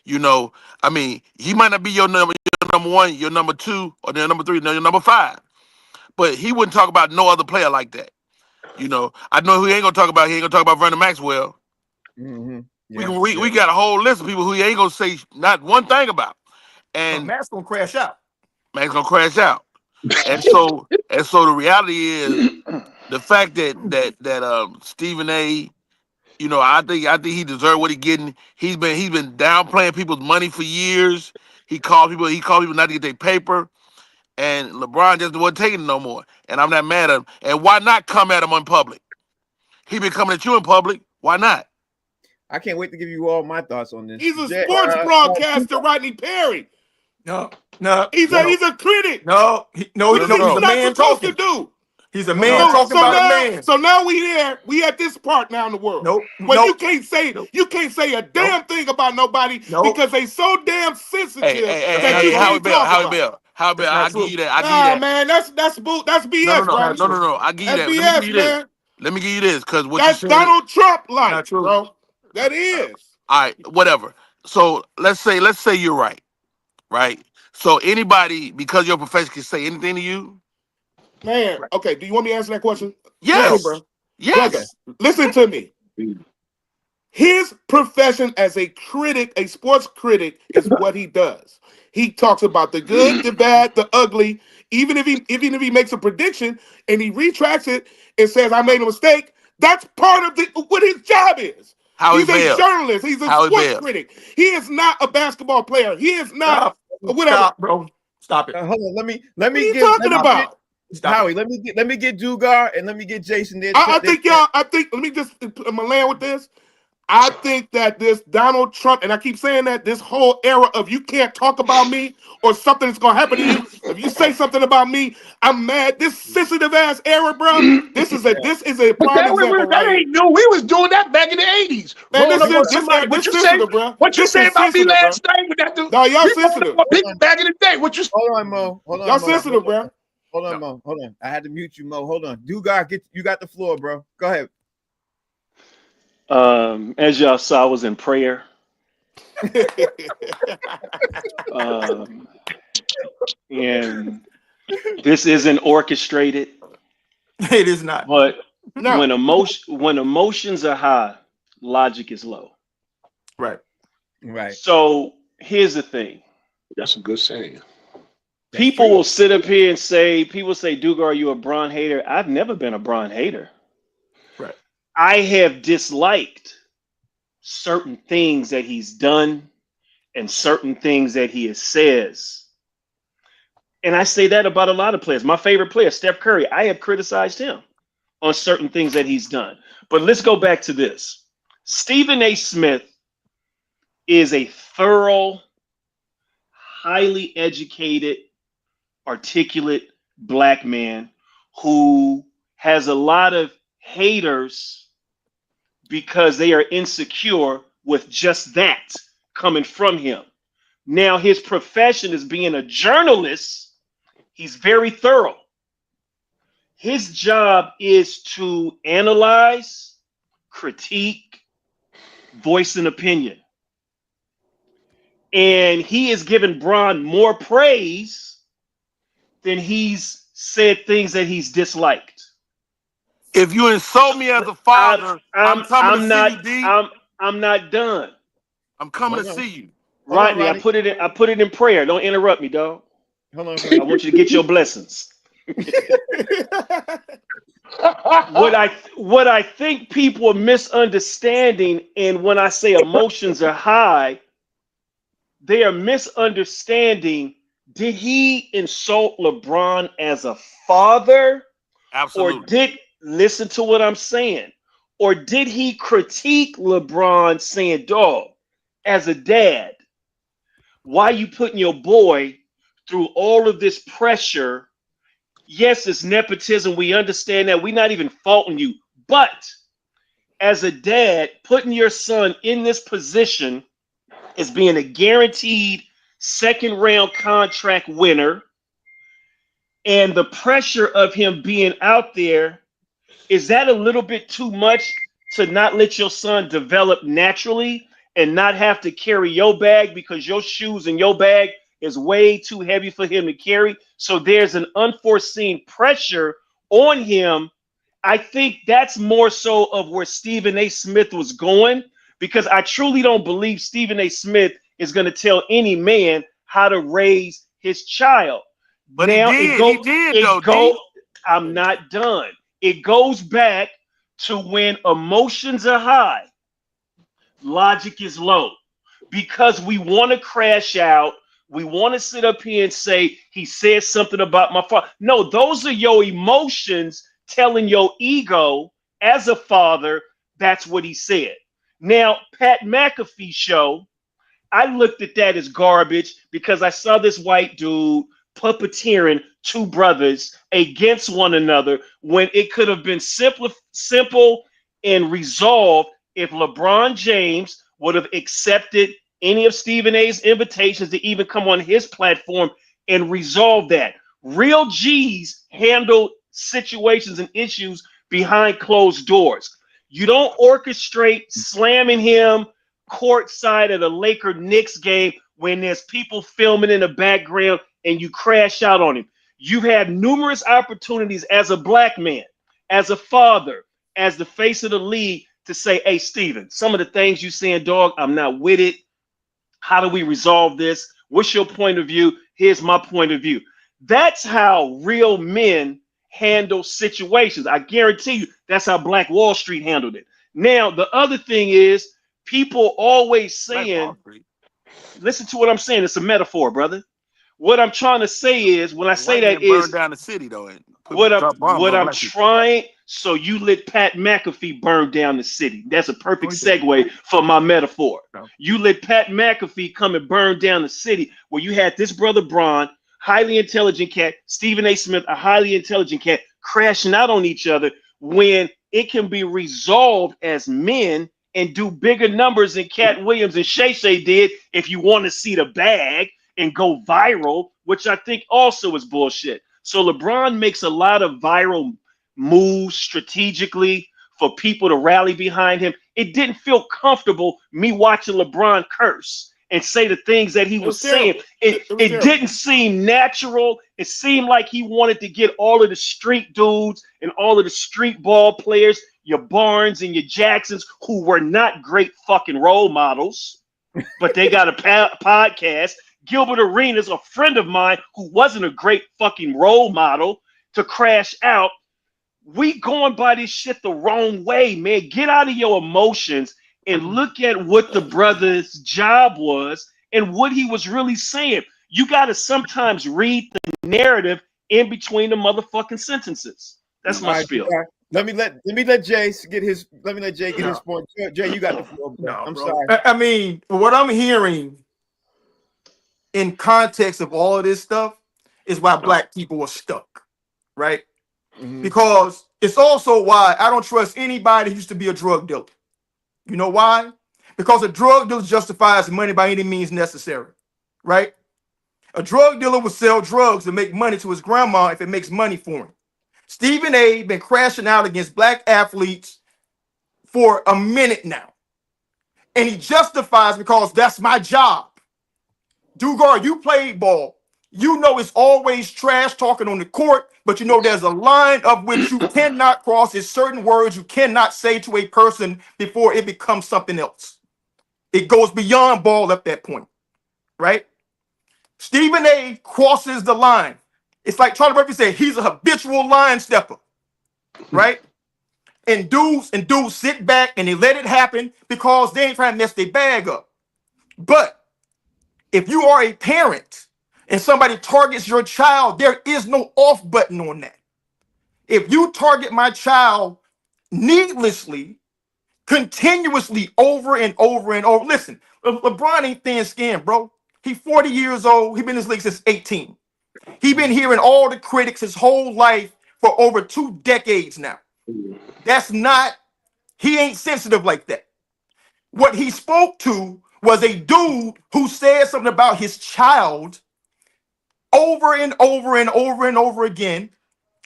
You know, I mean, he might not be your number 1, your number 2, or your number 3, your number 5, but he wouldn't talk about no other player like that. You know, I know who he ain't gonna talk about. He ain't gonna talk about Vernon Maxwell. Mm-hmm. Yeah, we got a whole list of people who he ain't gonna say not one thing about. And Matt's gonna crash out. Matt's gonna crash out. And so the reality is the fact that Stephen A. You know, I think he deserved what he's getting. He's been downplaying people's money for years. He called people not to get their paper. And LeBron just wasn't taking it no more. And I'm not mad at him. And why not come at him in public? He been coming at you in public. Why not? I can't wait to give you all my thoughts on this. He's a sports broadcaster, Rodney Perry. No. He's a critic. No. He's a man talking. To do. He's a man talking about a man. So now we at this part now in the world. You can't say a damn thing about nobody because they so damn sensitive that you can't talk about. How about I give you that? I give you that. Man, that's BS, bro. No. I give you that. Let me give you this because that's Donald Trump like, bro. That is. All right, whatever. So let's say you're right? So anybody, because your profession, can say anything to you? Man, okay. Do you want me to answer that question? Yes, bro. Yes. Okay. Listen to me. His profession as a critic, a sports critic, is what he does. He talks about the good, the bad, the ugly. Even if he makes a prediction and he retracts it and says, "I made a mistake," that's part of what his job is. He's a journalist. He's a sports critic. He is not a basketball player. He is not whatever. Stop, bro. Stop it. Hold on. Let me. What are you talking about? Howie, let me get Dugar and let me get Jason there. I think let me just I'm gonna land with this. I think that this Donald Trump, and I keep saying that, this whole era of you can't talk about me or something that's gonna happen to you. If you say something about me, I'm mad. This sensitive ass era, bro. This is a prime example. That ain't new. We was doing that back in the 80s. Man, what you say about me last night with that dude? No, y'all sensitive. Back in the day, what you? Hold on, Mo. Y'all sensitive, bro. Hold on, Mo. Hold on. I had to mute you, Mo. Hold on. Dugar, you got the floor, bro. Go ahead. As y'all saw, I was in prayer, And this isn't orchestrated, It is not. but No. when emotions are high, logic is low. Right. Right. So here's the thing. That's a good saying. That's People true. will sit up here and say, people say, Duga, are you a Bron hater? I've never been a Bron hater. Right. I have disliked certain things that he's done and certain things that he says. And I say that about a lot of players. My favorite player, Steph Curry, I have criticized him on certain things that he's done. But let's go back to this. Stephen A. Smith is a thorough, highly educated, articulate black man who has a lot of haters because they are insecure with just that coming from him. Now, his profession is being a journalist. He's very thorough. His job is to analyze, critique, voice an opinion. And he has given Bron more praise than he's said things that he's disliked. If you insult me as a father, I'm coming to see you, D. I'm not done. I'm coming Hold to on. see you. Hold on, Rodney, I Rodney. put it in prayer. Don't interrupt me, dog. Hold on. I want you to get your blessings. What I think people are misunderstanding, and when I say emotions are high, they are misunderstanding. Did he insult LeBron as a father? Absolutely. Listen to what I'm saying, or did he critique LeBron saying, dog, as a dad, why you putting your boy through all of this pressure? Yes, it's nepotism. We understand that. We're not even faulting you. But as a dad, putting your son in this position as being a guaranteed second round contract winner, and the pressure of him being out there, is that a little bit too much to not let your son develop naturally and not have to carry your bag because your shoes and your bag is way too heavy for him to carry? So there's an unforeseen pressure on him. I think that's more so of where Stephen A. Smith was going, because I truly don't believe Stephen A. Smith is going to tell any man how to raise his child. But Now he did though, D. I'm not done. It goes back to when emotions are high, logic is low, because we want to crash out. We want to sit up here and say he said something about my father. No, those are your emotions telling your ego as a father that's what he said. Now, Pat McAfee Show, I looked at that as garbage because I saw this white dude puppeteering two brothers against one another when it could have been simple and resolved if LeBron James would have accepted any of Stephen A's invitations to even come on his platform and resolve that. Real G's handle situations and issues behind closed doors. You don't orchestrate slamming him courtside at a Laker Knicks game when there's people filming in the background and you crash out on him. You've had numerous opportunities as a black man, as a father, as the face of the league to say, hey, Steven, some of the things you saying, dog, I'm not with it. How do we resolve this? What's your point of view? Here's my point of view. That's how real men handle situations. I guarantee you that's how Black Wall Street handled it. Now, the other thing is people always saying, listen to what I'm saying. It's a metaphor, brother. What I'm trying to say is, when I say that is, burn down the city though. what I'm trying. So you let Pat McAfee burn down the city. That's a perfect segue for my metaphor. No. You let Pat McAfee come and burn down the city where you had this brother Bron, highly intelligent cat, Stephen A. Smith, a highly intelligent cat, crashing out on each other when it can be resolved as men and do bigger numbers than Cat Williams and Shay Shay did if you want to see the bag and go viral, which I think also is bullshit. So LeBron makes a lot of viral moves strategically for people to rally behind him. It didn't feel comfortable me watching LeBron curse and say the things that he was saying. It didn't seem natural. It seemed like he wanted to get all of the street dudes and all of the street ball players, your Barnes and your Jacksons, who were not great fucking role models, but they got a podcast. Gilbert Arenas, a friend of mine who wasn't a great fucking role model, to crash out. We going by this shit the wrong way, man. Get out of your emotions and look at what the brother's job was and what he was really saying. You got to sometimes read the narrative in between the motherfucking sentences. That's my spiel. Let me let Jay get his point. Jay, you got the floor. I'm sorry. I mean, what I'm hearing in context of all of this stuff is why black people are stuck, right? Because it's also why I don't trust anybody who used to be a drug dealer. You know why? Because a drug dealer justifies money by any means necessary, right? A drug dealer will sell drugs to make money to his grandma if it makes money for him. Stephen A. been crashing out against black athletes for a minute now. And he justifies because that's my job. Dugar, you played ball. You know it's always trash talking on the court, but you know there's a line of which you cannot cross. There's certain words you cannot say to a person before it becomes something else. It goes beyond ball at that point, right? Stephen A. crosses the line. It's like Charlie Murphy said, he's a habitual line stepper, right? And dudes sit back and they let it happen because they ain't trying to mess their bag up. But if you are a parent and somebody targets your child, there is no off button on that. If you target my child needlessly, continuously, over and over and over, listen, LeBron ain't thin skinned, bro. He's 40 years old. He's been in this league since 18. He's been hearing all the critics his whole life for over 2 decades now. He ain't sensitive like that. What he spoke to was a dude who said something about his child over and over and over and over again,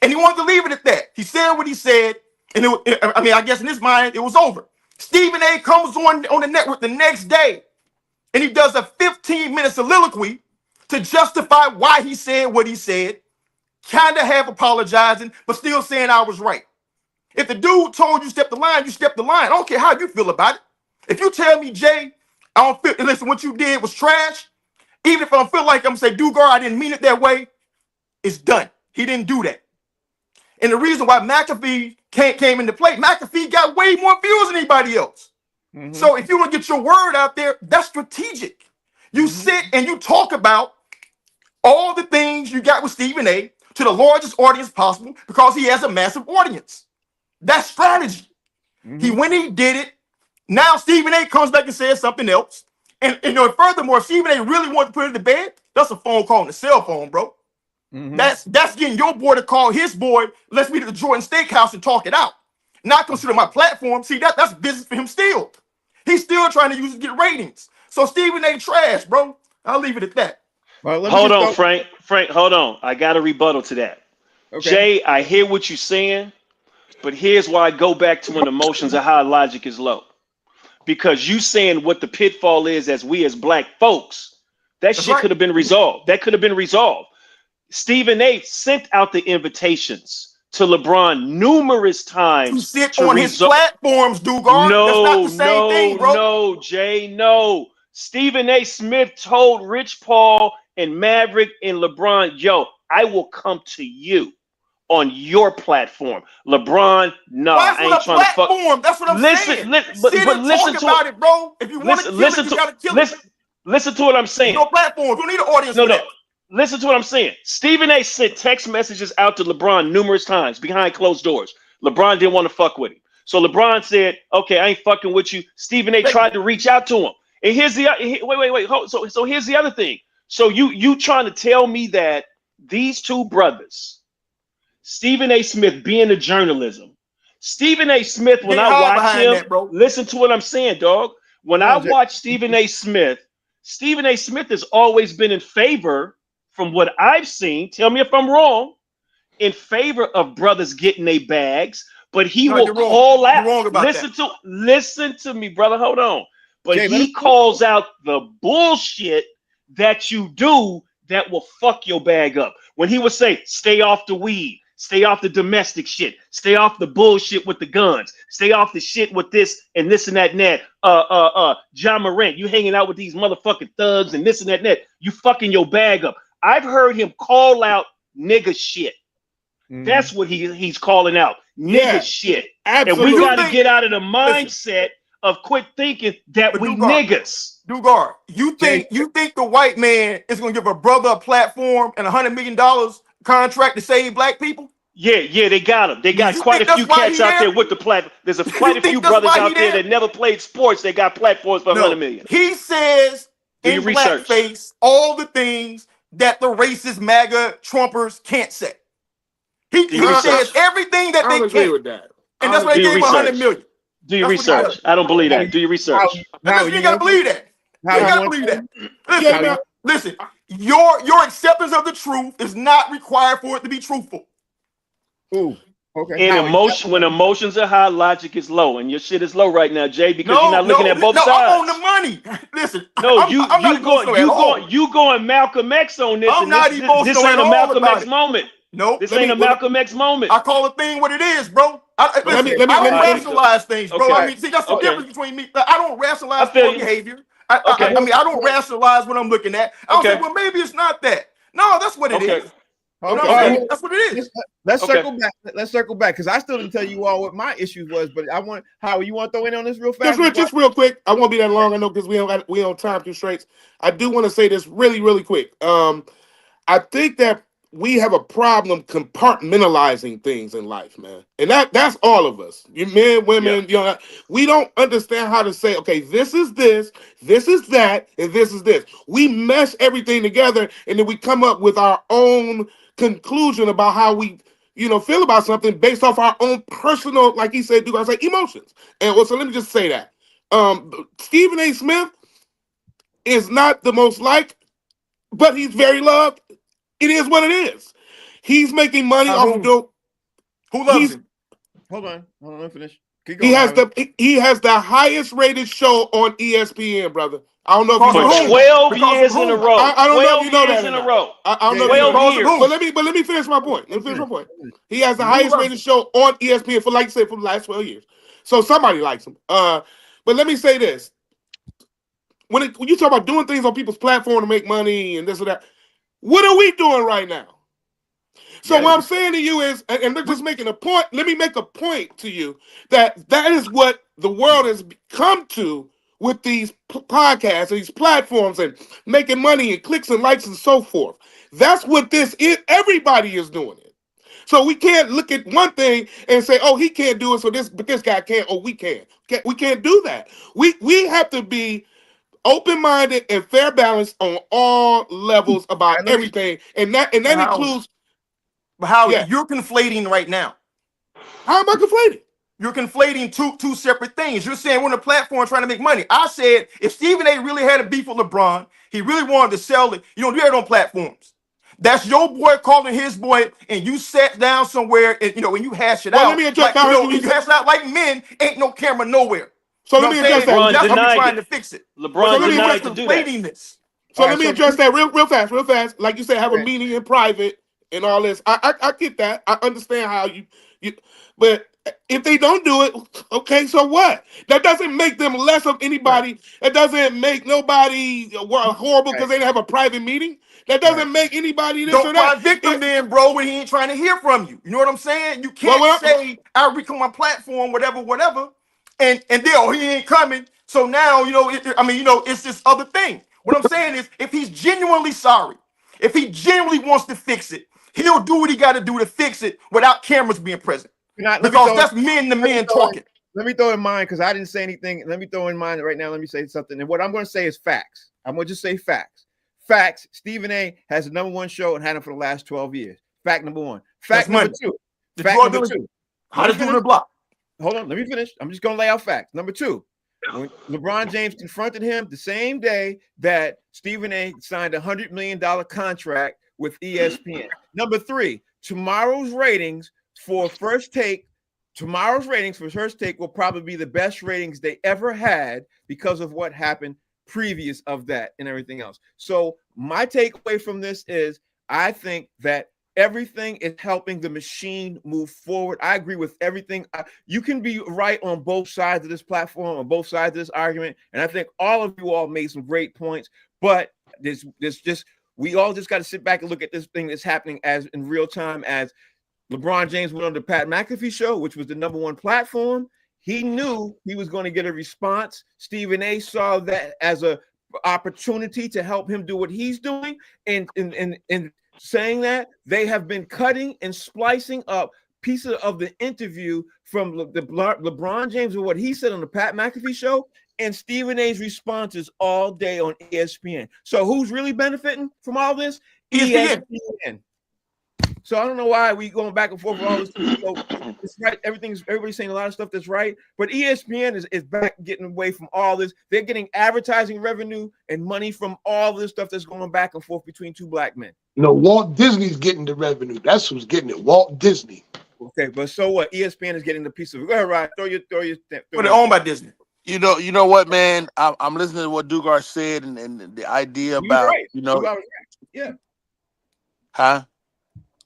and he wanted to leave it at that. He said what he said, and I guess in his mind, it was over. Stephen A. comes on the network the next day, and he does a 15-minute soliloquy to justify why he said what he said, kind of half apologizing, but still saying I was right. If the dude told you step the line, you step the line. I don't care how you feel about it. If you tell me, Jay, I don't feel, listen, what you did was trash, even if I don't feel like I'm saying, Dugar, I didn't mean it that way, it's done. He didn't do that. And the reason why McAfee came into play, McAfee got way more views than anybody else. So if you want to get your word out there, that's strategic. You sit and you talk about all the things you got with Stephen A. to the largest audience possible because he has a massive audience. That's strategy. He did it. Now Stephen A. comes back and says something else. And furthermore, if Stephen A. really wanted to put it to bed, that's a phone call on the cell phone, bro. That's getting your boy to call his boy. Let's meet at the Jordan Steakhouse and talk it out. Not consider my platform. See, that's business for him still. He's still trying to use it to get ratings. So Stephen A. trash, bro. I'll leave it at that. Well, hold on, Frank. Frank, hold on. I got a rebuttal to that. Okay. Jay, I hear what you're saying, but here's why I go back to when emotions are high, logic is low. Because you saying what the pitfall is as we as black folks, that shit could have been resolved. That could have been resolved. Stephen A. sent out the invitations to LeBron numerous times to sit on his platforms, Dugar. No, that's not the same thing, bro. No, Jay, no. Stephen A. Smith told Rich Paul and Maverick and LeBron, yo, I will come to you on your platform. LeBron, no, I ain't trying to fuck. That's what I'm saying. But listen to about it, bro. If you want to kill it, you gotta kill it. Listen to what I'm saying. No platform. You don't need an audience for that. Listen to what I'm saying. Stephen A. sent text messages out to LeBron numerous times behind closed doors. LeBron didn't want to fuck with him. So LeBron said, okay, I ain't fucking with you. Stephen A. tried to reach out to him. And here's the wait. So here's the other thing. So you trying to tell me that these two brothers, Stephen A. Smith being a journalism, Stephen A. Smith, when I watch him, listen to what I'm saying, dog. When I watch Stephen A. Smith has always been in favor, from what I've seen, tell me if I'm wrong, in favor of brothers getting their bags, but he will call out. Listen to me, brother. Hold on. but Jay, he calls out the bullshit that you do that will fuck your bag up. When he would say, stay off the weed, stay off the domestic shit, stay off the bullshit with the guns, stay off the shit with this and this and that and that. John Morant, you hanging out with these motherfucking thugs and this and that and that. You fucking your bag up. I've heard him call out nigga shit. That's what he's calling out. Nigga shit. Absolutely. And we got to get out of the mindset of quit thinking that we niggas. Dugar, you think the white man is gonna give a brother a platform and $100 million contract to save black people? Yeah, they got him. They got quite a few cats out there with the platform. There's quite a few brothers out there that never played sports. They got platforms for $100 million. He says in blackface all the things that the racist MAGA Trumpers can't say. He says everything that they can't. With that. And that's why they gave him $100 million. Do your research. I don't believe that. Do your research. You gotta believe that. You gotta believe that. Listen, your acceptance of the truth is not required for it to be truthful. Ooh, okay. And when emotions are high, logic is low, and your shit is low right now, Jay, because you're not looking at both sides. I'm on the money. Listen, you going Malcolm X on this. I'm not emotional. This ain't a Malcolm X moment. No, this ain't a Malcolm X moment. I call a thing what it is, bro. I don't rationalize things, bro. I mean, see, that's the difference between me. I don't rationalize poor behavior. I mean, I don't rationalize what I'm looking at. I don't say, well, maybe it's not that. No, that's what it is. That's what it is. Let's circle back. Let's circle back because I still didn't tell you all what my issues was, but I want Howard. You want to throw in on this real fast? Just real quick. I won't be that long. I know because we on time constraints. I do want to say this really quick. I think that we have a problem compartmentalizing things in life, man, and that's all of us. You men, women, we don't understand how to say, okay, this is this is that, and this is this. We mesh everything together, and then we come up with our own conclusion about how we, feel about something based off our own personal, like he said, emotions. And so let me just say that Stephen A. Smith is not the most liked, but he's very loved. It is what it is. He's making money off of dope. Who loves him? Hold on, let me finish. He has the highest rated show on ESPN, brother. I don't know if you know that. 12 years in a row. I don't know if you know that. In a row. I don't know if you know that. But let me finish my point. He has the highest rated show on ESPN for, like you said, for the last 12 years. So somebody likes him. But let me say this. When you talk about doing things on people's platform to make money and this or that, what are we doing right now? So what I'm saying to you is, and they're just making a point, let me make a point to you that is what the world has come to with these podcasts, these platforms, and making money and clicks and likes and so forth. That's what this is. Everybody is doing it. So we can't look at one thing and say, oh, he can't do it, but this guy can't, we can. We can't do that. We have to be open-minded and fair balance on all levels about everything, and that includes. But how you're conflating right now? How am I conflating? You're conflating two separate things. You're saying we're on a platform trying to make money. I said if Stephen A. really had a beef with LeBron, he really wanted to sell it. You don't do that on platforms. That's your boy calling his boy, and you sat down somewhere and when you hash it out. Let me address you hash it out like men. Ain't no camera nowhere. So let me address that. That's why I'm trying to fix it. LeBron denied to do that. So let me address that real fast. Like you said, have a meeting in private and all this. I get that. I understand how you but if they don't do it, okay, so what? That doesn't make them less of anybody. It doesn't make nobody horrible because they didn't have a private meeting. That doesn't make anybody this or that. Don't victim then, bro, when he ain't trying to hear from you. You know what I'm saying? You can't say, I'll become my platform, whatever, and then, he ain't coming. So now, it's this other thing. What I'm saying is, if he's genuinely sorry, if he genuinely wants to fix it, he'll do what he got to do to fix it without cameras being present. Because that's men to men talking. Let me throw in mine because I didn't say anything. Let me throw in mine right now. Let me say something. And what I'm going to say is facts. I'm going to just say facts. Facts. Stephen A. has the #1 show and had it for the last 12 years. Fact number one. Fact number two. Fact number two. How to do the block. Hold on. Let me finish. I'm just going to lay out facts. Number two. When LeBron James confronted him the same day that Stephen A. signed a $100 million contract with ESPN. Number three, tomorrow's ratings for First Take tomorrow's ratings for First Take will probably be the best ratings they ever had because of what happened previous of that and everything else. So my takeaway from this is I think that everything is helping the machine move forward. I agree with everything. You can be right on both sides of this platform, on both sides of this argument, and I think all of you all made some great points. But we all just got to sit back and look at this thing that's happening as in real time. As LeBron James went on the Pat McAfee Show, which was the #1 platform, he knew he was going to get a response. Stephen A. saw that as an opportunity to help him do what he's doing, and saying that they have been cutting and splicing up pieces of the interview from LeBron James and what he said on the Pat McAfee Show and Stephen A.'s responses all day on ESPN. So who's really benefiting from all this? ESPN. So I don't know why we going back and forth with all this. It's right. Everybody's saying a lot of stuff that's right, but ESPN is back getting away from all this. They're getting advertising revenue and money from all this stuff that's going back and forth between two black men. No, Walt Disney's getting the revenue. That's who's getting it. Walt Disney. Okay, but so what? ESPN is getting the piece of it. Go ahead, Ryan. Throw your. But they're owned by Disney. You know what, man? I'm listening to what Dugar said and the idea about right. Right. Yeah. Huh?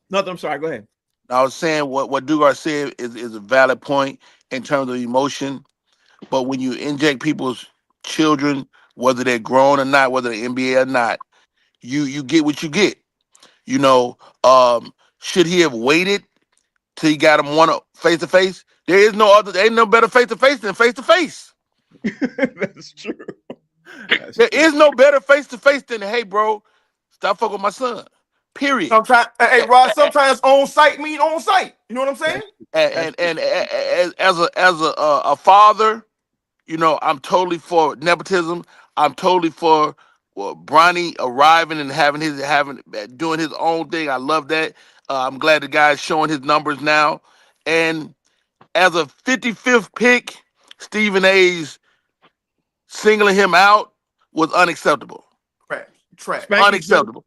Nothing. I'm sorry. Go ahead. I was saying what Dugar said is a valid point in terms of emotion, but when you inject people's children, whether they're grown or not, whether they're NBA or not, you get what you get. You know, should he have waited till he got him one face to face? There ain't no better face to face than face to face. That's true. There is no better face to face than, hey, bro, stop fucking with my son. Period. Sometimes, hey Rod, sometimes on site mean on site. You know what I'm saying? And as a father, you know, I'm totally for nepotism. I'm totally for Bronny arriving and doing his own thing. I love that. I'm glad the guy's showing his numbers now. And as a 55th pick, Stephen A's singling him out was unacceptable. Trash. Unacceptable.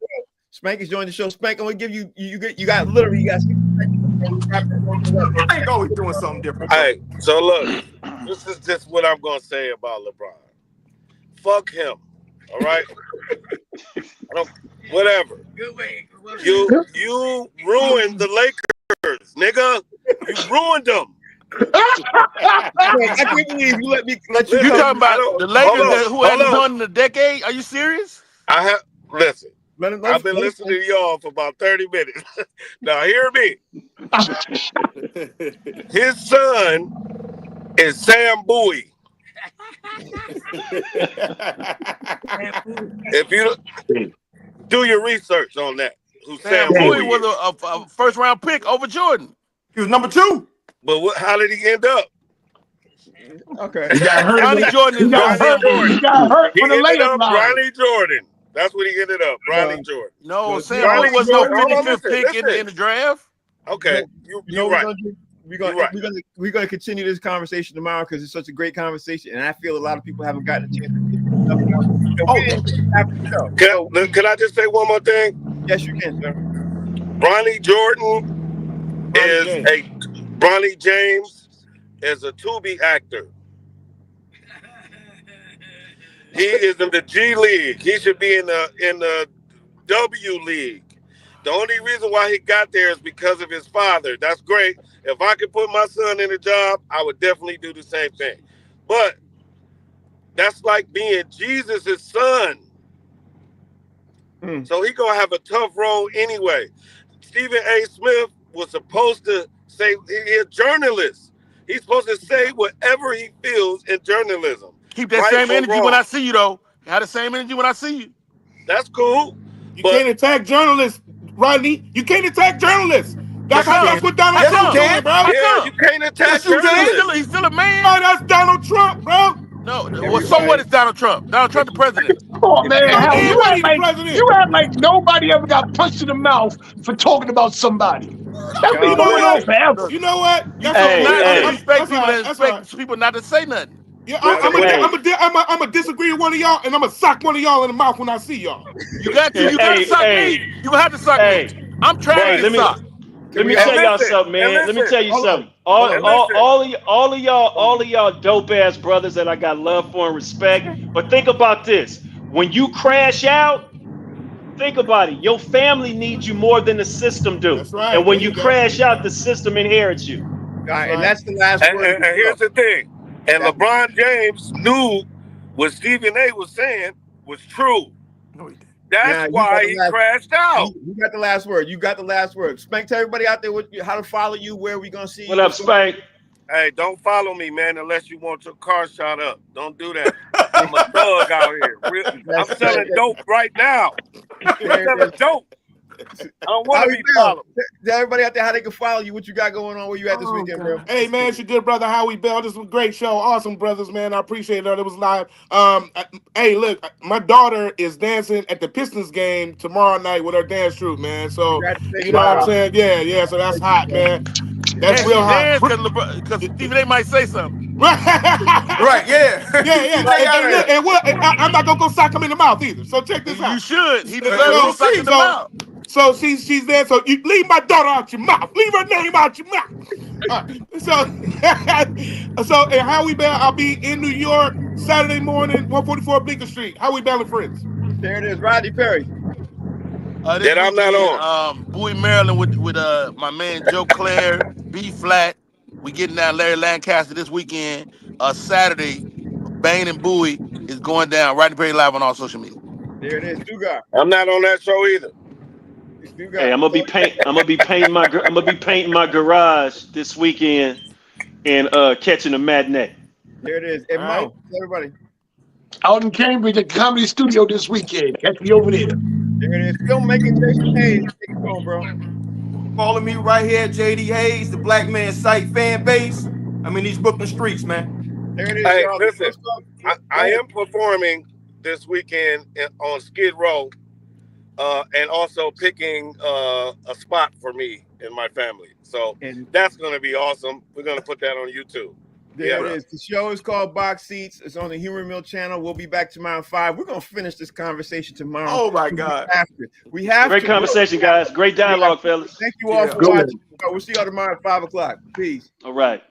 Spanky's joined the show. Spank, I'm gonna give you got literally. I ain't always doing something different. Hey, so look, this is just what I'm gonna say about LeBron. Fuck him. All right. Whatever. You ruined the Lakers, nigga. You ruined them. I can't believe you let you. You talking about the Lakers who haven't won in a decade? Are you serious? Listen. I've been listening to y'all for about 30 minutes. Now hear me. His son is Sam Bowie. If you do your research on that, who Sam Bowie was a first round pick over Jordan. He was number 2. But how did he end up? Okay. He got hurt. Ronnie Jordan He got hurt He for the ended layup up line. Ronnie Jordan. That's what he ended up, Ronnie Jordan. No, Sam Bowie was no 55th pick in the draft. Okay, you're right. We're gonna continue this conversation tomorrow because it's such a great conversation, and I feel a lot of people haven't gotten a chance to Can I just say one more thing? Yes, you can, sir. Ronnie James is a Tubi actor. He is in the G League. He should be in the W League. The only reason why he got there is because of his father. That's great. If I could put my son in a job, I would definitely do the same thing. But that's like being Jesus' son. So he gonna have a tough role anyway. Stephen A. Smith was supposed to say he's a journalist. He's supposed to say whatever he feels in journalism. Keep that same energy when I see you, though. Have the same energy when I see you. That's cool. You can't attack journalists, Rodney. You can't attack journalists. That's what Donald Trump doing, bro. Yeah, you can't attack journalists. He's still a man. No, that's Donald Trump, bro. No, well, so what is Donald Trump? Donald Trump the president. Oh man, you act like nobody ever got punched in the mouth for talking about somebody. That's been going on forever. You know what? I expect people not to say nothing. Yeah, I'm gonna disagree with one of y'all, and I'm gonna sock one of y'all in the mouth when I see y'all. You got to. You got to suck me. You have to suck me. I'm trying to get socked. Let me tell y'all something, man. Let me tell you something. All of y'all dope ass brothers that I got love for and respect. But think about this: when you crash out, think about it. Your family needs you more than the system do. That's right. And when There you you go. crash out, the system inherits you. All right, and that's the last word. And here's the thing. And LeBron James knew what Stephen A was saying was true. No, he didn't. That's why he crashed out. You got the last word. You got the last word. Spank, tell everybody out there how to follow you, where we gonna see you. What up, Spank? Hey, don't follow me, man, unless you want your car shot up. Don't do that. I'm a thug out here. I'm selling dope right now. I'm selling dope. I don't want to be followed. Tell everybody out there how they can follow you. What you got going on? Where you at this weekend, bro? Hey, man, it's your good brother Howie Bell. This was a great show. Awesome brothers, man. I appreciate it. It was live. Hey, look, my daughter is dancing at the Pistons game tomorrow night with her dance troupe, man. So, you know what I'm saying? Yeah. So that's hot, man. That's real hot. Because Stephen A might say something. Right, yeah. Yeah. And I'm not going to go sock him in the mouth either. So check this out. You should. He deserves to sock in the mouth. So she's there. So you leave my daughter out your mouth. Leave her name out your mouth. So and Howie Bell, I'll be in New York Saturday morning, 144 Bleecker Street. Howie Bell and friends. There it is, Rodney Perry. That I'm not on. Bowie, Maryland with my man Joe Claire, B Flat. We getting down Larry Lancaster this weekend. Saturday, Bane and Bowie is going down. Rodney Perry live on all social media. There it is, Dugar. I'm not on that show either. Hey, I'm gonna be painting my garage this weekend and catching a matinee. There it is. And Mo, everybody. Out in Cambridge at Comedy Studio this weekend. Catch me over there. There it is. Filmmaking Jason Hayes. Take it home, bro. Follow me right here, JD Hayes, the Black Man Site fan base. I'm in these Brooklyn streets, man. There it is. Hey, y'all. listen, I am performing this weekend on Skid Row. And also picking a spot for me and my family. So that's going to be awesome. We're going to put that on YouTube. There it is. The show is called Box Seats. It's on the Humor Mill channel. We'll be back tomorrow at 5. We're going to finish this conversation tomorrow. Oh, my God. We have Great conversation, guys. Great dialogue, fellas. Thank you all for watching. We'll see y'all tomorrow at 5 o'clock. Peace. All right.